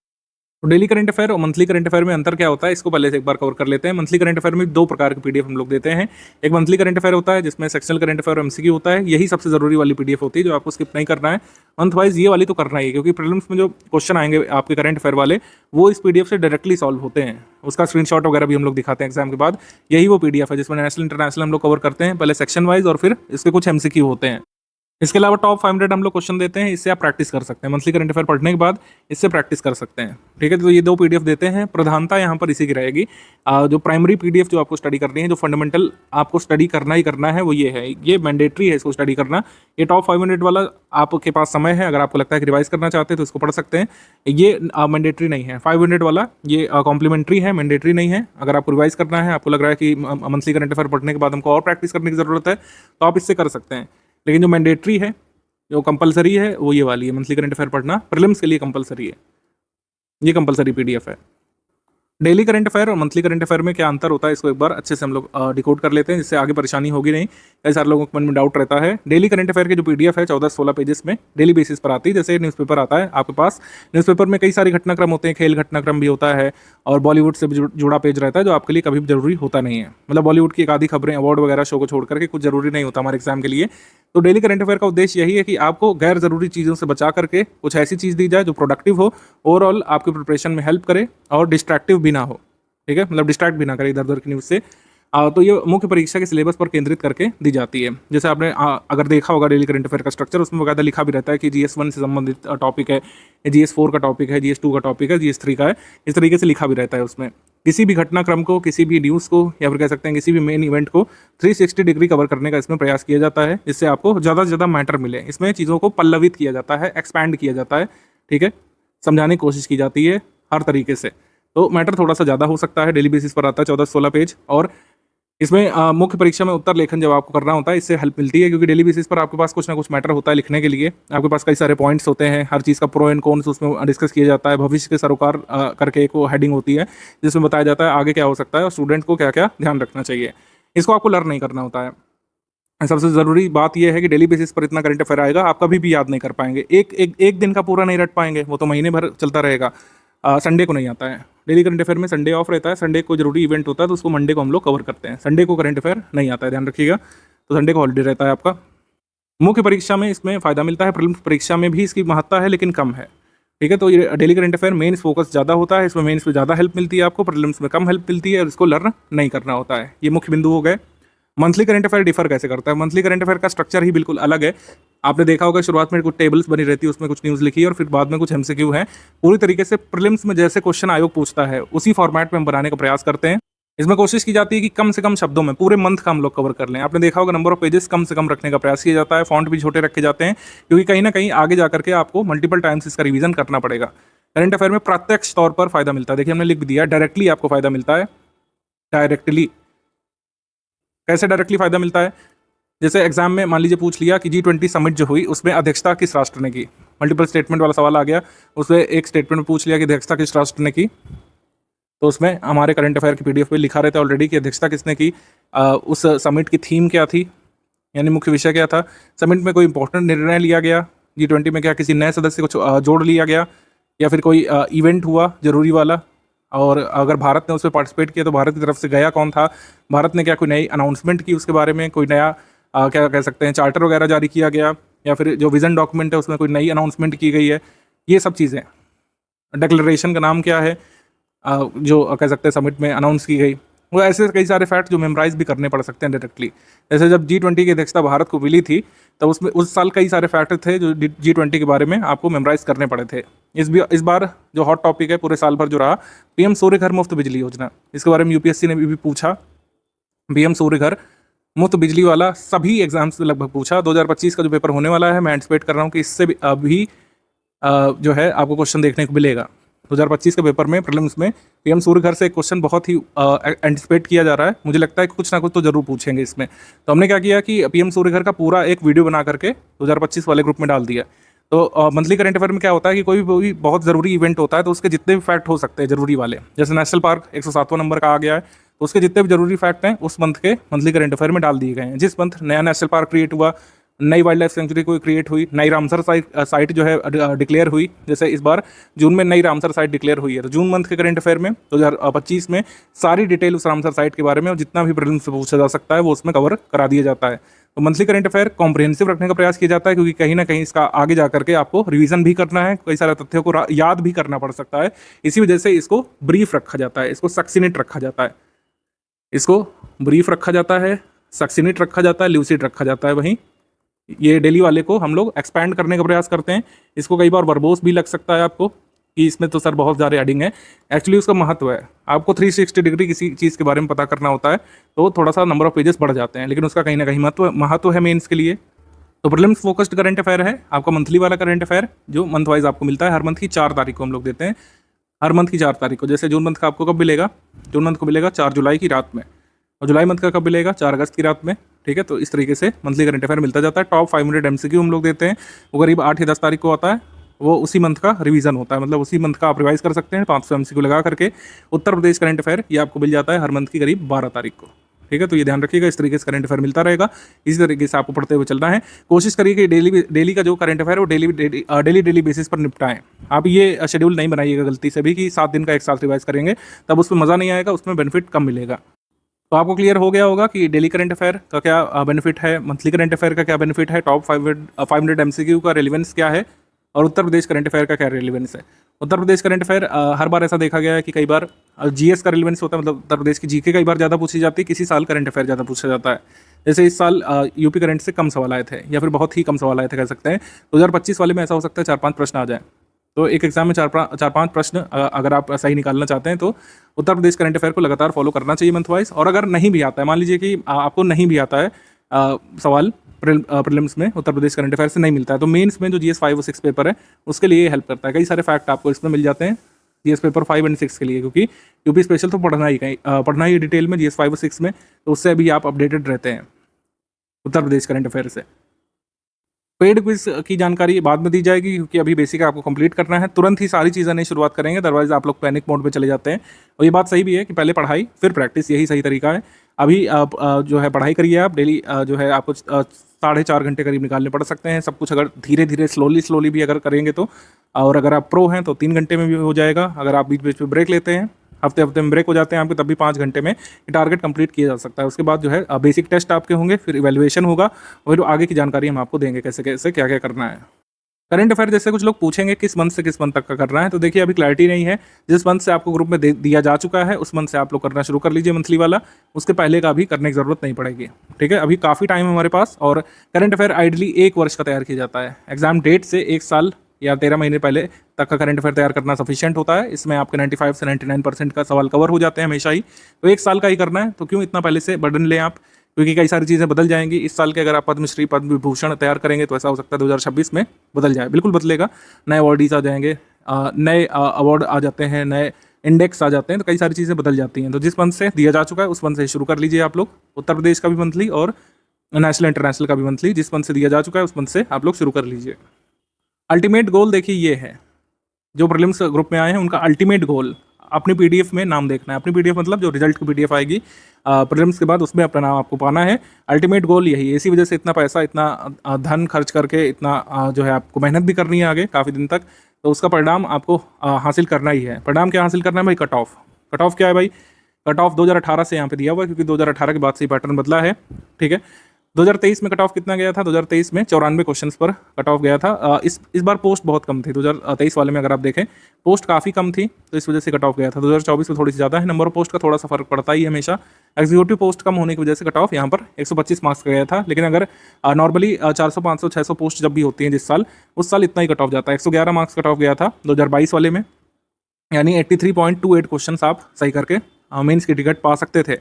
तो डेली करंट अफेयर और मंथली करंट अफेयर में अंतर क्या होता है, इसको पहले से एक बार कवर कर लेते हैं। मंथली करंट अफेयर में 2 प्रकार के पीडीएफ हम लोग देते हैं। एक मंथली करंट अफेयर होता है जिसमें सेक्शनल करंट अफेयर और एमसीक्यू होता है, यही सबसे जरूरी वाली पीडीएफ होती है जो आपको स्किप नहीं करना है। मंथ वाइज ये वाली तो करना ही है, क्योंकि प्रीलिम्स में जो क्वेश्चन आएंगे आपके करंट अफेयर वाले, वो इस पीडीएफ से डायरेक्टली सॉल्व होते हैं। उसका स्क्रीनशॉट वगैरह भी हम लोग दिखाते हैं एग्जाम के बाद। यही वो पीडीएफ है जिसमें नेशनल इंटरनेशनल हम लोग कवर करते हैं, पहले सेक्शन वाइज और फिर इसके कुछ एमसीक्यू होते हैं। इसके अलावा टॉप 500 हम लोग क्वेश्चन देते हैं, इससे आप प्रैक्टिस कर सकते हैं। मंथली करंट अफेयर पढ़ने के बाद इससे प्रैक्टिस कर सकते हैं। ठीक है, तो ये 2 पीडीएफ देते हैं। प्रधानता यहाँ पर इसी की रहेगी। जो प्राइमरी पीडीएफ जो आपको स्टडी करनी है, जो फंडामेंटल आपको स्टडी करना ही करना है, वो ये है, ये मैंडेटरी है इसको स्टडी करना। ये टॉप 500 वाला आपके पास समय है, अगर आपको लगता है कि रिवाइज करना चाहते हैं तो इसको पढ़ सकते हैं। ये मैंडेटरी नहीं है। 500 वाला ये कॉम्प्लीमेंट्री है, मैंडेटरी नहीं है। अगर आपको रिवाइज करना है, आपको लग रहा है कि मंथली करंट अफेयर पढ़ने के बाद हमको और प्रैक्टिस करने की जरूरत है, तो आप इससे कर सकते हैं। लेकिन जो मैंडेटरी है, जो कंपलसरी है, वो ये वाली है। मंथली करंट अफेयर पढ़ना प्रीलिम्स के लिए कंपलसरी है, ये कंपलसरी पीडीएफ है। डेली करंट अफेयर और मंथली करंट अफेयर में क्या अंतर होता है, इसको एक बार अच्छे से हम लोग डिकोड कर लेते हैं, जिससे आगे परेशानी होगी नहीं। कई सारे लोगों के मन में डाउट रहता है। डेली करंट अफेयर की जो पीडीएफ है 14-16 पेजेस में डेली बेसिस पर आती है। जैसे न्यूज़पेपर आता है आपके पास, न्यूज़पेपर में कई सारे घटनाक्रम होते हैं, खेल घटनाक्रम भी होता है और बॉलीवुड से भी जुड़ा पेज रहता है, जो आपके लिए कभी भी जरूरी होता नहीं है। मतलब बॉलीवुड की एक आधी खबरें, अवार्ड वगैरह शो को छोड़ करके कुछ जरूरी नहीं होता हमारे एग्जाम के लिए। तो डेली करंट अफेयर का उद्देश्य यही है कि आपको गैर जरूरी चीज़ों से बचा करके कुछ ऐसी चीज़ दी जाए जो प्रोडक्टिव हो, ओवरऑल आपकी प्रिपरेशन में हेल्प करे और डिस्ट्रैक्टिव भी ना हो। ठीक है, मतलब डिस्ट्रैक्ट भी ना करे इधर उधर की न्यूज़ से। तो ये मुख्य परीक्षा के सिलेबस पर केंद्रित करके दी जाती है। जैसे आपने अगर देखा होगा डेली करंट अफेयर का स्ट्रक्चर, उसमें बकायदा लिखा भी रहता है कि GS1 से संबंधित टॉपिक है, GS4 का टॉपिक है, GS2 का टॉपिक है, GS3 का है। इस तरीके से लिखा भी रहता है उसमें। किसी भी घटनाक्रम को, किसी भी न्यूज़ को, या फिर कह सकते हैं किसी भी मेन इवेंट को 360 डिग्री कवर करने का इसमें प्रयास किया जाता है, जिससे आपको ज़्यादा से ज़्यादा मैटर मिले। इसमें चीज़ों को पल्लवित किया जाता है, एक्सपैंड किया जाता है, ठीक है, समझाने की कोशिश की जाती है हर तरीके से। तो मैटर थोड़ा सा ज़्यादा हो सकता है, डेली बेसिस पर आता है 14-16 पेज। और इसमें मुख्य परीक्षा में उत्तर लेखन जब आपको करना होता है, इससे हेल्प मिलती है, क्योंकि डेली बेसिस पर आपके पास कुछ ना कुछ मैटर होता है लिखने के लिए। आपके पास कई सारे पॉइंट्स होते हैं, हर चीज़ का प्रो एंड कॉन्स उसमें डिस्कस किया जाता है। भविष्य के सरोकार करके एक वो हेडिंग होती है, जिसमें बताया जाता है आगे क्या हो सकता है और स्टूडेंट को क्या क्या ध्यान रखना चाहिए। इसको आपको लर्न नहीं करना होता है। सबसे ज़रूरी बात यह है कि डेली बेसिस पर इतना करंट अफेयर आएगा, आप कभी भी याद नहीं कर पाएंगे। एक दिन का पूरा नहीं रट पाएंगे, वो तो महीने भर चलता रहेगा। संडे को नहीं आता है डेली करंट अफेयर में, संडे ऑफ रहता है। संडे को जरूरी इवेंट होता है तो उसको मंडे को हम लोग कवर करते हैं। संडे को करंट अफेयर नहीं आता है, ध्यान रखिएगा। तो संडे को हॉलीडे रहता है आपका। मुख्य परीक्षा में इसमें फ़ायदा मिलता है, प्रीलिम्स परीक्षा में भी इसकी महत्ता है लेकिन कम है। ठीक है, तो ये daily current affair mains focus ज़्यादा होता है, इसमें मेंस में ज़्यादा हेल्प मिलती है आपको, प्रीलिम्स में कम हेल्प मिलती है और इसको लर्न नहीं करना होता है। ये मुख्य बिंदु हो गए। मंथली करंट अफेयर डिफर कैसे करता है? मंथली करंट अफेयर का स्ट्रक्चर ही बिल्कुल अलग है। आपने देखा होगा शुरुआत में कुछ टेबल्स बनी रहती है, उसमें कुछ न्यूज़ लिखी है और फिर बाद में कुछ एमसीक्यू है। पूरी तरीके से प्रीलिम्स में जैसे क्वेश्चन आयोग पूछता है उसी फॉर्मेट में हम बनाने का प्रयास करते हैं। इसमें कोशिश की जाती है कि कम से कम शब्दों में पूरे मंथ का हम लोग कवर कर लें। आपने देखा होगा नंबर ऑफ पेजेस कम से कम रखने का प्रयास किया जाता है, फॉन्ट भी छोटे रखे जाते हैं, क्योंकि कहीं ना कहीं आगे जाकर के आपको मल्टीपल टाइम्स इसका रिवीजन करना पड़ेगा। करंट अफेयर में प्रत्यक्ष तौर पर फायदा मिलता है। देखिए हमने लिख भी दिया, डायरेक्टली आपको फायदा मिलता है। डायरेक्टली कैसे डायरेक्टली फायदा मिलता है? जैसे एग्जाम में मान लीजिए पूछ लिया कि G20 समिट जो हुई उसमें अध्यक्षता किस राष्ट्र ने की, मल्टीपल स्टेटमेंट वाला सवाल आ गया, उसमें एक स्टेटमेंट में पूछ लिया कि अध्यक्षता किस राष्ट्र ने की, तो उसमें हमारे करंट अफेयर की PDF पे लिखा रहता है ऑलरेडी कि अध्यक्षता किसने की, उस समिट की थीम क्या थी, यानी मुख्य विषय क्या था, समिट में कोई इंपॉर्टेंट निर्णय लिया गया, G20 में क्या किसी नए सदस्य को जोड़ लिया गया, या फिर कोई इवेंट हुआ जरूरी वाला, और अगर भारत ने उसमें पार्टिसिपेट किया तो भारत की तरफ से गया कौन था, भारत ने क्या कोई नई अनाउंसमेंट की उसके बारे में, कोई नया क्या कह सकते हैं चार्टर वगैरह जारी किया गया, या फिर जो विजन डॉक्यूमेंट है उसमें कोई नई अनाउंसमेंट की गई है, ये सब चीज़ें। डिक्लेरेशन का नाम क्या है जो कह सकते हैं समिट में अनाउंस की गई। वो ऐसे कई सारे फैक्ट जो मेमोराइज भी करने पड़ सकते हैं डायरेक्टली। जैसे जब G20 की अध्यक्षता भारत को मिली थी तब उसमें उस साल कई सारे फैक्ट थे जो G20 के बारे में आपको मेमोराइज करने पड़े थे। इस बार जो हॉट टॉपिक है पूरे साल भर जो रहा, PM सूर्य घर मुफ्त बिजली योजना, इसके बारे में UPSC ने भी पूछा। PM सूर्य घर मुफ्त बिजली वाला सभी एग्जाम्स में लगभग पूछा। 2025 का जो पेपर होने वाला है, मैं एंटिसिपेट कर रहा हूँ कि इससे भी अभी जो है आपको क्वेश्चन देखने को मिलेगा। 2025 के पेपर में प्रीलिम्स में PM सूर्य घर से एक क्वेश्चन बहुत ही एंटिसिपेट किया जा रहा है। मुझे लगता है कि कुछ ना कुछ तो जरूर पूछेंगे इसमें। तो हमने क्या किया कि PM सूर्य घर का पूरा एक वीडियो बना करके 2025 वाले ग्रुप में डाल दिया। तो मंथली करंट अफेयर में क्या होता है कि कोई भी बहुत ज़रूरी इवेंट होता है तो उसके जितने भी फैक्ट हो सकते हैं ज़रूरी वाले, जैसे नेशनल पार्क 107वां नंबर का आ गया है, तो उसके जितने भी जरूरी फैक्ट हैं उस मंथ के मंथली करंट अफेयर में डाल दिए गए हैं। जिस मंथ नया नेशनल पार्क क्रिएट हुआ, नई वाइल्ड लाइफ सेंचुरी कोई क्रिएट हुई, नई रामसर साइट जो है डिक्लेयर हुई, जैसे इस बार जून में नई रामसर साइट डिक्लेयर हुई है, तो जून मंथ के करंट अफेयर में 2025 में सारी डिटेल उस रामसर साइट के बारे में और जितना भी प्रीलिम्स से पूछा जा सकता है वो उसमें कवर करा दिया जाता है। तो मंथली करंट अफेयर कॉम्प्रिहेंसिव रखने का प्रयास किया जाता है, क्योंकि कहीं ना कहीं इसका आगे जा करके आपको रिवीजन भी करना है, कई सारे तथ्यों को याद भी करना पड़ सकता है। इसी वजह से इसको ब्रीफ रखा जाता है, इसको सक्सिनेट रखा जाता है, इसको ब्रीफ रखा जाता है, सक्सिनेट रखा जाता है, ल्यूसिड रखा जाता है। वहीं ये डेली वाले को हम लोग एक्सपैंड करने का प्रयास करते हैं। इसको कई बार वर्बोस भी लग सकता है आपको कि इसमें तो सर बहुत ज़्यादा एडिंग है, एक्चुअली उसका महत्व है। आपको 360 डिग्री किसी चीज़ के बारे में पता करना होता है तो थोड़ा सा नंबर ऑफ पेजेस बढ़ जाते हैं, लेकिन उसका कहीं ना कहीं महत्व है मेंस के लिए। तो प्रीलिम्स फोकस्ड करंट अफेयर है आपका मंथली वाला करंट अफेयर, जो मंथ वाइज आपको मिलता है। हर मंथ की 4 तारीख को हम लोग देते हैं, हर मंथ की 4 तारीख को। जैसे जून मंथ का आपको कब मिलेगा? जून मंथ को मिलेगा 4 जुलाई की रात में, और जुलाई मंथ का कब मिलेगा? 4 अगस्त की रात में। ठीक है, तो इस तरीके से मंथली करंट अफेयर मिलता जाता है। टॉप 500 MCQ हम लोग देते हैं, वो करीब 8 या 10 तारीख को आता है। वो उसी मंथ का रिवीजन होता है, मतलब उसी मंथ का आप रिवाइज कर सकते हैं 500 MCQ लगा करके। उत्तर प्रदेश करंट अफेयर ये आपको मिल जाता है हर मंथ की करीब 12 तारीख को, ठीक है। तो ये ध्यान रखिएगा, इस तरीके से करंट अफेयर मिलता रहेगा, इसी तरीके से आपको पढ़ते हुए चलना है। कोशिश करिए कि डेली का जो करंट अफेयर है वो डेली बेसिस पर निपटाएं। आप ये शेड्यूल नहीं बनाइएगा गलती से भी कि 7 दिन का एक साथ रिवाइज करेंगे, तब उसमें मज़ा नहीं आएगा, उसमें बेनिफिट कम मिलेगा। तो आपको क्लियर हो गया होगा कि डेली करंट अफेयर का क्या बेनिफिट है, मंथली करंट अफेयर का क्या बेनिफिट है, टॉप 500 MCQ का रेलिवेंस क्या है, और उत्तर प्रदेश करंट अफेयर का क्या रेलिवेंस है। उत्तर प्रदेश करंट अफेयर हर बार ऐसा देखा गया है कि कई बार GS का रेलिवेंस होता है, मतलब उत्तर प्रदेश की GK कई बार ज़्यादा पूछी जाती है, किसी साल करंट अफेयर ज़्यादा पूछा जाता है। जैसे इस साल यूपी करंट से कम सवाल आए थे, या फिर बहुत ही कम सवाल आए थे कह सकते हैं। 2025 वाले में ऐसा हो सकता है 4-5 प्रश्न आ जाए। तो एक एग्जाम में 4-5 प्रश्न अगर आप सही निकालना चाहते हैं तो उत्तर प्रदेश करंट अफेयर को लगातार फॉलो करना चाहिए मंथ वाइज। और अगर नहीं भी आता है, मान लीजिए कि आपको नहीं भी आता है सवाल प्रीलिम्स में उत्तर प्रदेश करंट अफेयर से नहीं मिलता है, तो मेंस में जो GS 5 और 6 पेपर है उसके लिए हेल्प करता है। कई सारे फैक्ट आपको इसमें मिल जाते हैं GS पेपर 5 और 6 के लिए, क्योंकि यूपी स्पेशल तो पढ़ना ही डिटेल में GS 5 और 6 में, तो उससे अभी आप अपडेटेड रहते हैं उत्तर प्रदेश करंट अफेयर से। पेड क्विज की जानकारी बाद में दी जाएगी, क्योंकि अभी बेसिक आपको कंप्लीट करना है, तुरंत ही सारी चीज़ें नहीं शुरुआत करेंगे, अदरवाइज आप लोग पैनिक मोड पे चले जाते हैं। और ये बात सही भी है कि पहले पढ़ाई फिर प्रैक्टिस, यही सही तरीका है। अभी आप जो है पढ़ाई करिए, आप डेली जो है आपको 4.5 घंटे करीब निकालने पड़ सकते हैं। सब कुछ अगर धीरे धीरे स्लोली भी अगर करेंगे तो, और अगर आप प्रो हैं तो 3 घंटे में भी हो जाएगा। अगर आप बीच बीच में ब्रेक लेते हैं, हफ्ते में ब्रेक हो जाते हैं आपके, तब भी 5 घंटे में टारगेट कंप्लीट किया जा सकता है। उसके बाद जो है बेसिक टेस्ट आपके होंगे, फिर इवैल्यूएशन होगा, और फिर आगे की जानकारी हम आपको देंगे कैसे कैसे क्या क्या करना है। करंट अफेयर जैसे कुछ लोग पूछेंगे किस मंथ से किस मंथ तक का करना है, तो देखिए अभी क्लैरिटी नहीं है। जिस मंथ से आपको ग्रुप में दिया जा चुका है उस मंथ से आप लोग करना शुरू कर लीजिए मंथली वाला, उसके पहले का भी करने की जरूरत नहीं पड़ेगी, ठीक है। अभी काफ़ी टाइम है हमारे पास, और करंट अफेयर आइडली 1 वर्ष का तैयार किया जाता है। एग्जाम डेट से 1 साल या 13 महीने पहले तक का करंट अफेयर तैयार करना सफिशिएंट होता है। इसमें आपके 95 से 99% का सवाल कवर हो जाते हैं हमेशा ही। तो 1 साल का ही करना है, तो क्यों इतना पहले से बर्डन लें आप, क्योंकि कई सारी चीज़ें बदल जाएंगी। इस साल के अगर आप पद्मश्री पद्म विभूषण तैयार करेंगे तो ऐसा हो सकता है 2026 में बदल जाए, बिल्कुल बदलेगा। नए अवार्डीज आ जाएंगे, नए अवार्ड आ जाते हैं, नए इंडेक्स आ जाते हैं, तो कई सारी चीज़ें बदल जाती हैं। तो जिस मंथ से दिया जा चुका है उस मंथ से शुरू कर लीजिए आप लोग, उत्तर प्रदेश का भी मंथली और नेशनल इंटरनेशनल का भी मंथली, जिस मंथ से दिया जा चुका है उस मंथ से आप लोग शुरू कर लीजिए। अल्टीमेट गोल देखिए ये है, जो प्रीलिम्स ग्रुप में आए हैं उनका अल्टीमेट गोल अपनी PDF में नाम देखना है। अपनी PDF मतलब जो रिजल्ट की PDF आएगी प्रीलिम्स के बाद, उसमें अपना नाम आपको पाना है। अल्टीमेट गोल यही है, इसी वजह से इतना पैसा, इतना धन खर्च करके, इतना जो है आपको मेहनत भी करनी है आगे काफ़ी दिन तक, तो उसका परिणाम आपको हासिल करना ही है। परिणाम क्या हासिल करना है भाई? Cut off. कट ऑफ क्या है भाई? कट ऑफ 2018 से यहाँ पे दिया हुआ है, क्योंकि 2018 के बाद से पैटर्न बदला है, ठीक है। 2023 में कट ऑफ कितना गया था? 2023 में 94 क्वेश्चंस पर कट ऑफ गया था। इस बार पोस्ट बहुत कम थी 2023 वाले में, अगर आप देखें पोस्ट काफ़ी कम थी, तो इस वजह से कट ऑफ गया था। 2024 में थोड़ी सी ज़्यादा है, नंबर ऑफ पोस्ट का थोड़ा सा फर्क पड़ता ही हमेशा। एग्जीक्यूटिव पोस्ट कम होने की वजह से कट ऑफ यहाँ पर 125 मार्क्स का गया था, लेकिन अगर नॉर्मली 400, 500, 600 पोस्ट जब भी होती हैं जिस साल, उस साल इतना ही कट ऑफ जाता है। 111 मार्क्स कट ऑफ गया था 2022 वाले में, यानी 83.28 क्वेश्चन आप सही करके मेंस की टिकट पा सकते थे।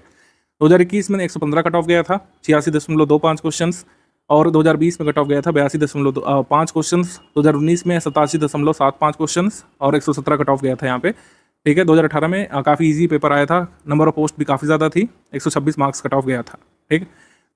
2021 में 115 कट ऑफ गया था, 86.25 क्वेश्चंस, और 2020 में कट ऑफ गया था 82.5 क्वेश्चंस, 2019 में 87.75 क्वेश्चंस, और 117 कट ऑफ गया था यहाँ पे, ठीक है। 2018 में काफ़ी इजी पेपर आया था, नंबर ऑफ पोस्ट भी काफ़ी ज़्यादा थी, 126 मार्क्स कट ऑफ गया था, ठीक।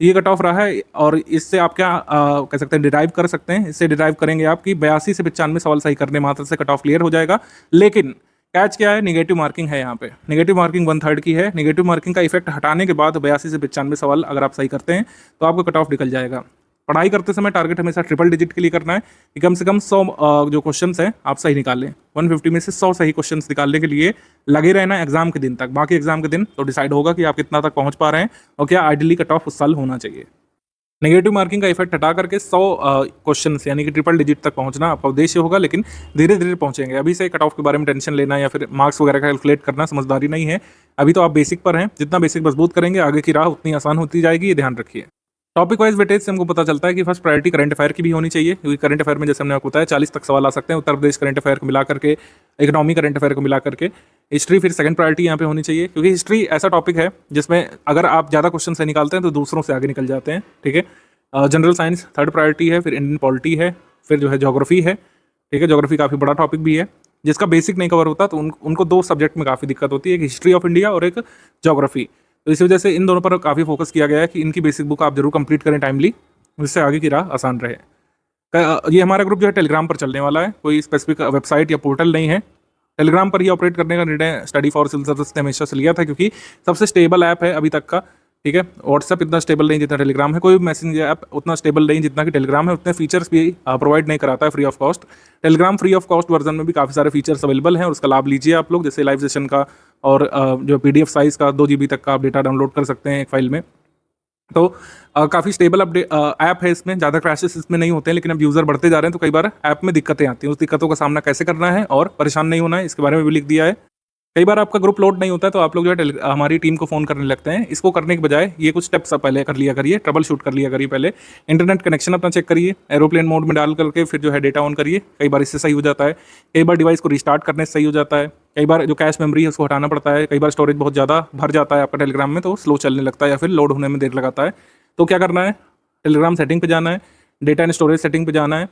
ये कट ऑफ रहा है, और इससे आप क्या कह सकते हैं, डिराइव कर सकते हैं। इससे डिराइव करेंगे आप कि 82 से 95 सवाल सही करने मात्र से कट ऑफ क्लियर हो जाएगा। लेकिन कैच क्या है? निगेटिव मार्किंग है यहाँ पे। निगेटिव मार्किंग 1/3 की है। निगेटिव मार्किंग का इफेक्ट हटाने के बाद 82 से 95 सवाल अगर आप सही करते हैं तो आपका कट ऑफ निकल जाएगा। पढ़ाई करते समय टारगेट हमेशा ट्रिपल डिजिट के लिए करना है कि कम से कम 100 जो क्वेश्चंस हैं आप सही निकाल लें। 150 में से 100 सही क्वेश्चंस निकालने के लिए लगे रहना एग्जाम के दिन तक। बाकी एग्जाम के दिन तो डिसाइड होगा कि आप कितना तक पहुंच पा रहे हैं और क्या आइडियली कट ऑफ उस साल होना चाहिए। नेगेटिव मार्किंग का इफेक्ट हटा करके 100 क्वेश्चन यानी कि ट्रिपल डिजिट तक पहुंचना आपका उद्देश्य होगा, लेकिन धीरे धीरे पहुंचेंगे। अभी से कट ऑफ के बारे में टेंशन लेना या फिर मार्क्स वगैरह का कैलकुलेट करना समझदारी नहीं है। अभी तो आप बेसिक पर हैं, जितना बेसिक मजबूत करेंगे आगे की राह उतनी आसान होती जाएगी, ये ध्यान रखिए। टॉपिक वाइज वेटेज से हमको पता चलता है कि फर्स्ट प्रायोरिटी करंट अफेयर की भी होनी चाहिए, क्योंकि करंट अफेयर में जैसे हमने आपको बताया 40 तक सवाल आ सकते हैं। उत्तर प्रदेश करंट अफेयर को मिला करके, इकोनॉमी करंट अफेयर को मिला करके, हिस्ट्री फिर सेकंड प्रायोरिटी यहाँ पे होनी चाहिए, क्योंकि हिस्ट्री ऐसा टॉपिक है जिसमें अगर आप ज़्यादा क्वेश्चन से निकालते हैं तो दूसरों से आगे निकल जाते हैं, ठीक है। जनरल साइंस थर्ड प्रायोरिटी है, फिर इंडियन पॉलिटी है, फिर जो है ज्योग्राफी है, ठीक है। ज्योग्राफी काफ़ी बड़ा टॉपिक भी है, जिसका बेसिक नहीं कवर होता तो उनको दो सब्जेक्ट में काफ़ी दिक्कत होती है, एक हिस्ट्री ऑफ इंडिया और एक ज्योग्राफी। तो इसी वजह से इन दोनों पर काफ़ी फोकस किया गया है कि इनकी बेसिक बुक आप जरूर कंप्लीट करें टाइमली, जिससे आगे की राह आसान रहे। ये हमारा ग्रुप जो है टेलीग्राम पर चलने वाला है, कोई स्पेसिफिक वेबसाइट या पोर्टल नहीं है। टेलीग्राम पर ही ऑपरेट करने का निर्णय स्टडी फॉर सिविल सर्विस ने हमेशा से लिया था, क्योंकि सबसे स्टेबल ऐप है अभी तक का। ठीक है, व्हाट्सएप इतना स्टेबल नहीं जितना टेलीग्राम है, कोई भी मैसेजिंग ऐप उतना स्टेबल नहीं जितना कि टेलीग्राम है, उतने फीचर्स भी प्रोवाइड नहीं कराता है free of cost. Telegram free of cost version में भी काफ़ी सारे फीचर्स अवेलेबल हैं और उसका लाभ लीजिए आप लोग, जैसे लाइव सेशन का और जो PDF साइज़ का 2 GB तक का आप डेटा डाउनलोड कर सकते हैं एक फाइल में। तो काफ़ी स्टेबल अपडेट ऐप है, इसमें ज़्यादा क्रैशेस इसमें नहीं होते हैं, लेकिन अब यूज़र बढ़ते जा रहे हैं तो कई बार ऐप में दिक्कतें आती हैं। उस दिक्कतों का सामना कैसे करना है और परेशान नहीं होना है, इसके बारे में भी लिख दिया है। कई बार आपका ग्रुप लोड नहीं होता है तो आप लोग जो है हमारी टीम को फ़ोन करने लगते हैं। इसको करने के बजाय ये कुछ स्टेप्स आप पहले कर लिया करिए, ट्रबल शूट कर लिया करिए पहले। इंटरनेट कनेक्शन अपना चेक करिए, एरोप्लेन मोड में डाल करके फिर जो है डेटा ऑन करिए, कई बार इससे सही हो जाता है। कई बार डिवाइस को रिस्टार्ट करने से सही हो जाता है। कई बार जो कैश मेमोरी है उसको हटाना पड़ता है। कई बार स्टोरेज बहुत ज़्यादा भर जाता है आपका टेलीग्राम में, तो स्लो चलने लगता है या फिर लोड होने में देर लगाता है। तो क्या करना है, टेलीग्राम सेटिंग पे जाना है, डेटा एंड स्टोरेज सेटिंग पे जाना है।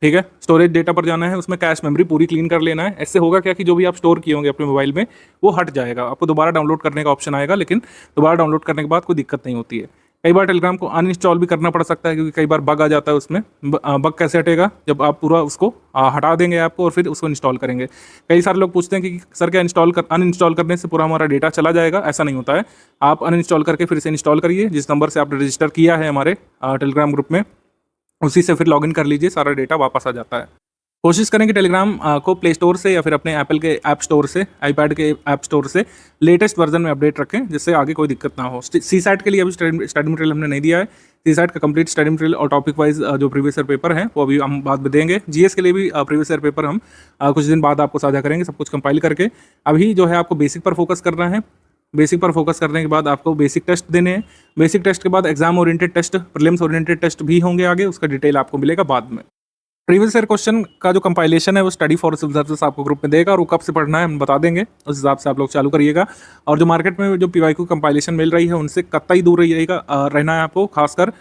ठीक है, स्टोरेज डेटा पर जाना है, उसमें कैश मेमोरी पूरी क्लीन कर लेना है। इससे होगा क्या कि जो भी आप स्टोर किए होंगे अपने मोबाइल में वो हट जाएगा, आपको दोबारा डाउनलोड करने का ऑप्शन आएगा, लेकिन दोबारा डाउनलोड करने के बाद कोई दिक्कत नहीं होती है। कई बार टेलीग्राम को अनइंस्टॉल भी करना पड़ सकता है, क्योंकि कई बार बग आ जाता है उसमें। बग कैसे हटेगा, जब आप पूरा उसको हटा देंगे ऐप को और फिर उसको इंस्टॉल करेंगे। कई सारे लोग पूछते हैं कि सर क्या अनइंस्टॉल करने से पूरा हमारा डेटा चला जाएगा? ऐसा नहीं होता है। आप अनइंस्टॉल करके फिर से इंस्टॉल करिए, जिस नंबर से आपने रजिस्टर किया है हमारे टेलीग्राम ग्रुप में, उसी से फिर लॉगिन कर लीजिए, सारा डेटा वापस आ जाता है। कोशिश करें कि टेलीग्राम को प्ले स्टोर से या फिर अपने एप्पल के ऐप स्टोर से, आईपैड के ऐप स्टोर से लेटेस्ट वर्जन में अपडेट रखें, जिससे आगे कोई दिक्कत ना हो। CSAT के लिए अभी स्टडी मटेरियल हमने नहीं दिया है। CSAT का कंप्लीट स्टडी मटेरियल और टॉपिक वाइज जो प्रीवियस ईयर पेपर हैं वो अभी हम बाद में देंगे। GS के लिए भी प्रीवियस ईयर पेपर हम कुछ दिन बाद आपको साझा करेंगे, सब कुछ कंपाइल करके। अभी जो है आपको बेसिक पर फोकस करना है। बेसिक पर फोकस करने के बाद आपको बेसिक टेस्ट देने हैं। बेसिक टेस्ट के बाद exam oriented test, prelims oriented test भी होंगे आगे, उसका डिटेल आपको मिलेगा बाद में। प्रीवियस ईयर क्वेश्चन का जो कंपाइलेशन है वो स्टडी फॉर सिविल सर्विस आपको ग्रुप में देगा और वो कब से पढ़ना है हम बता देंगे, उस हिसाब से आप लोग चालू करिएगा। और जो मार्केट में जो PYQ कंपाइलेशन मिल रही है उनसे कतई दूर रहिएगा, रहना है आपको। खासकर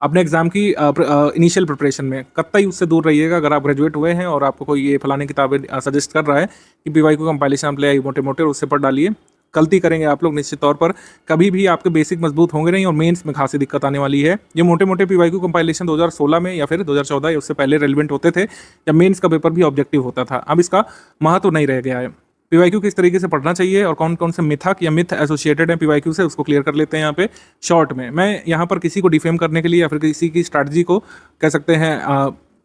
अपने एग्जाम की इनिशियल प्रिपरेशन में कतई उससे दूर रहिएगा। अगर आप ग्रेजुएट हुए हैं और आपको कोई ये फलाने किताबें सजेस्ट कर रहा है कि PYQ कंपाइलेशन आप ले आइए मोटे मोटे, उससे पढ़ डालिए। गलती करेंगे आप लोग निश्चित तौर पर, कभी भी आपके बेसिक मजबूत होंगे नहीं और मेंस में खासी दिक्कत आने वाली है। ये मोटे मोटे PYQ कंपाइलेशन 2016 में या फिर 2014 या उससे पहले रेलिवेंट होते थे, जब मेंस का पेपर भी ऑब्जेक्टिव होता था। अब इसका महत्व नहीं रह गया है। PYQ किस तरीके से पढ़ना चाहिए और कौन कौन से मिथक या मिथ एसोसिएटेड हैं PYQ से, उसको क्लियर कर लेते हैं यहाँ पे शॉर्ट में। मैं यहाँ पर किसी को डिफेम करने के लिए या फिर किसी की स्ट्रैटेजी को कह सकते हैं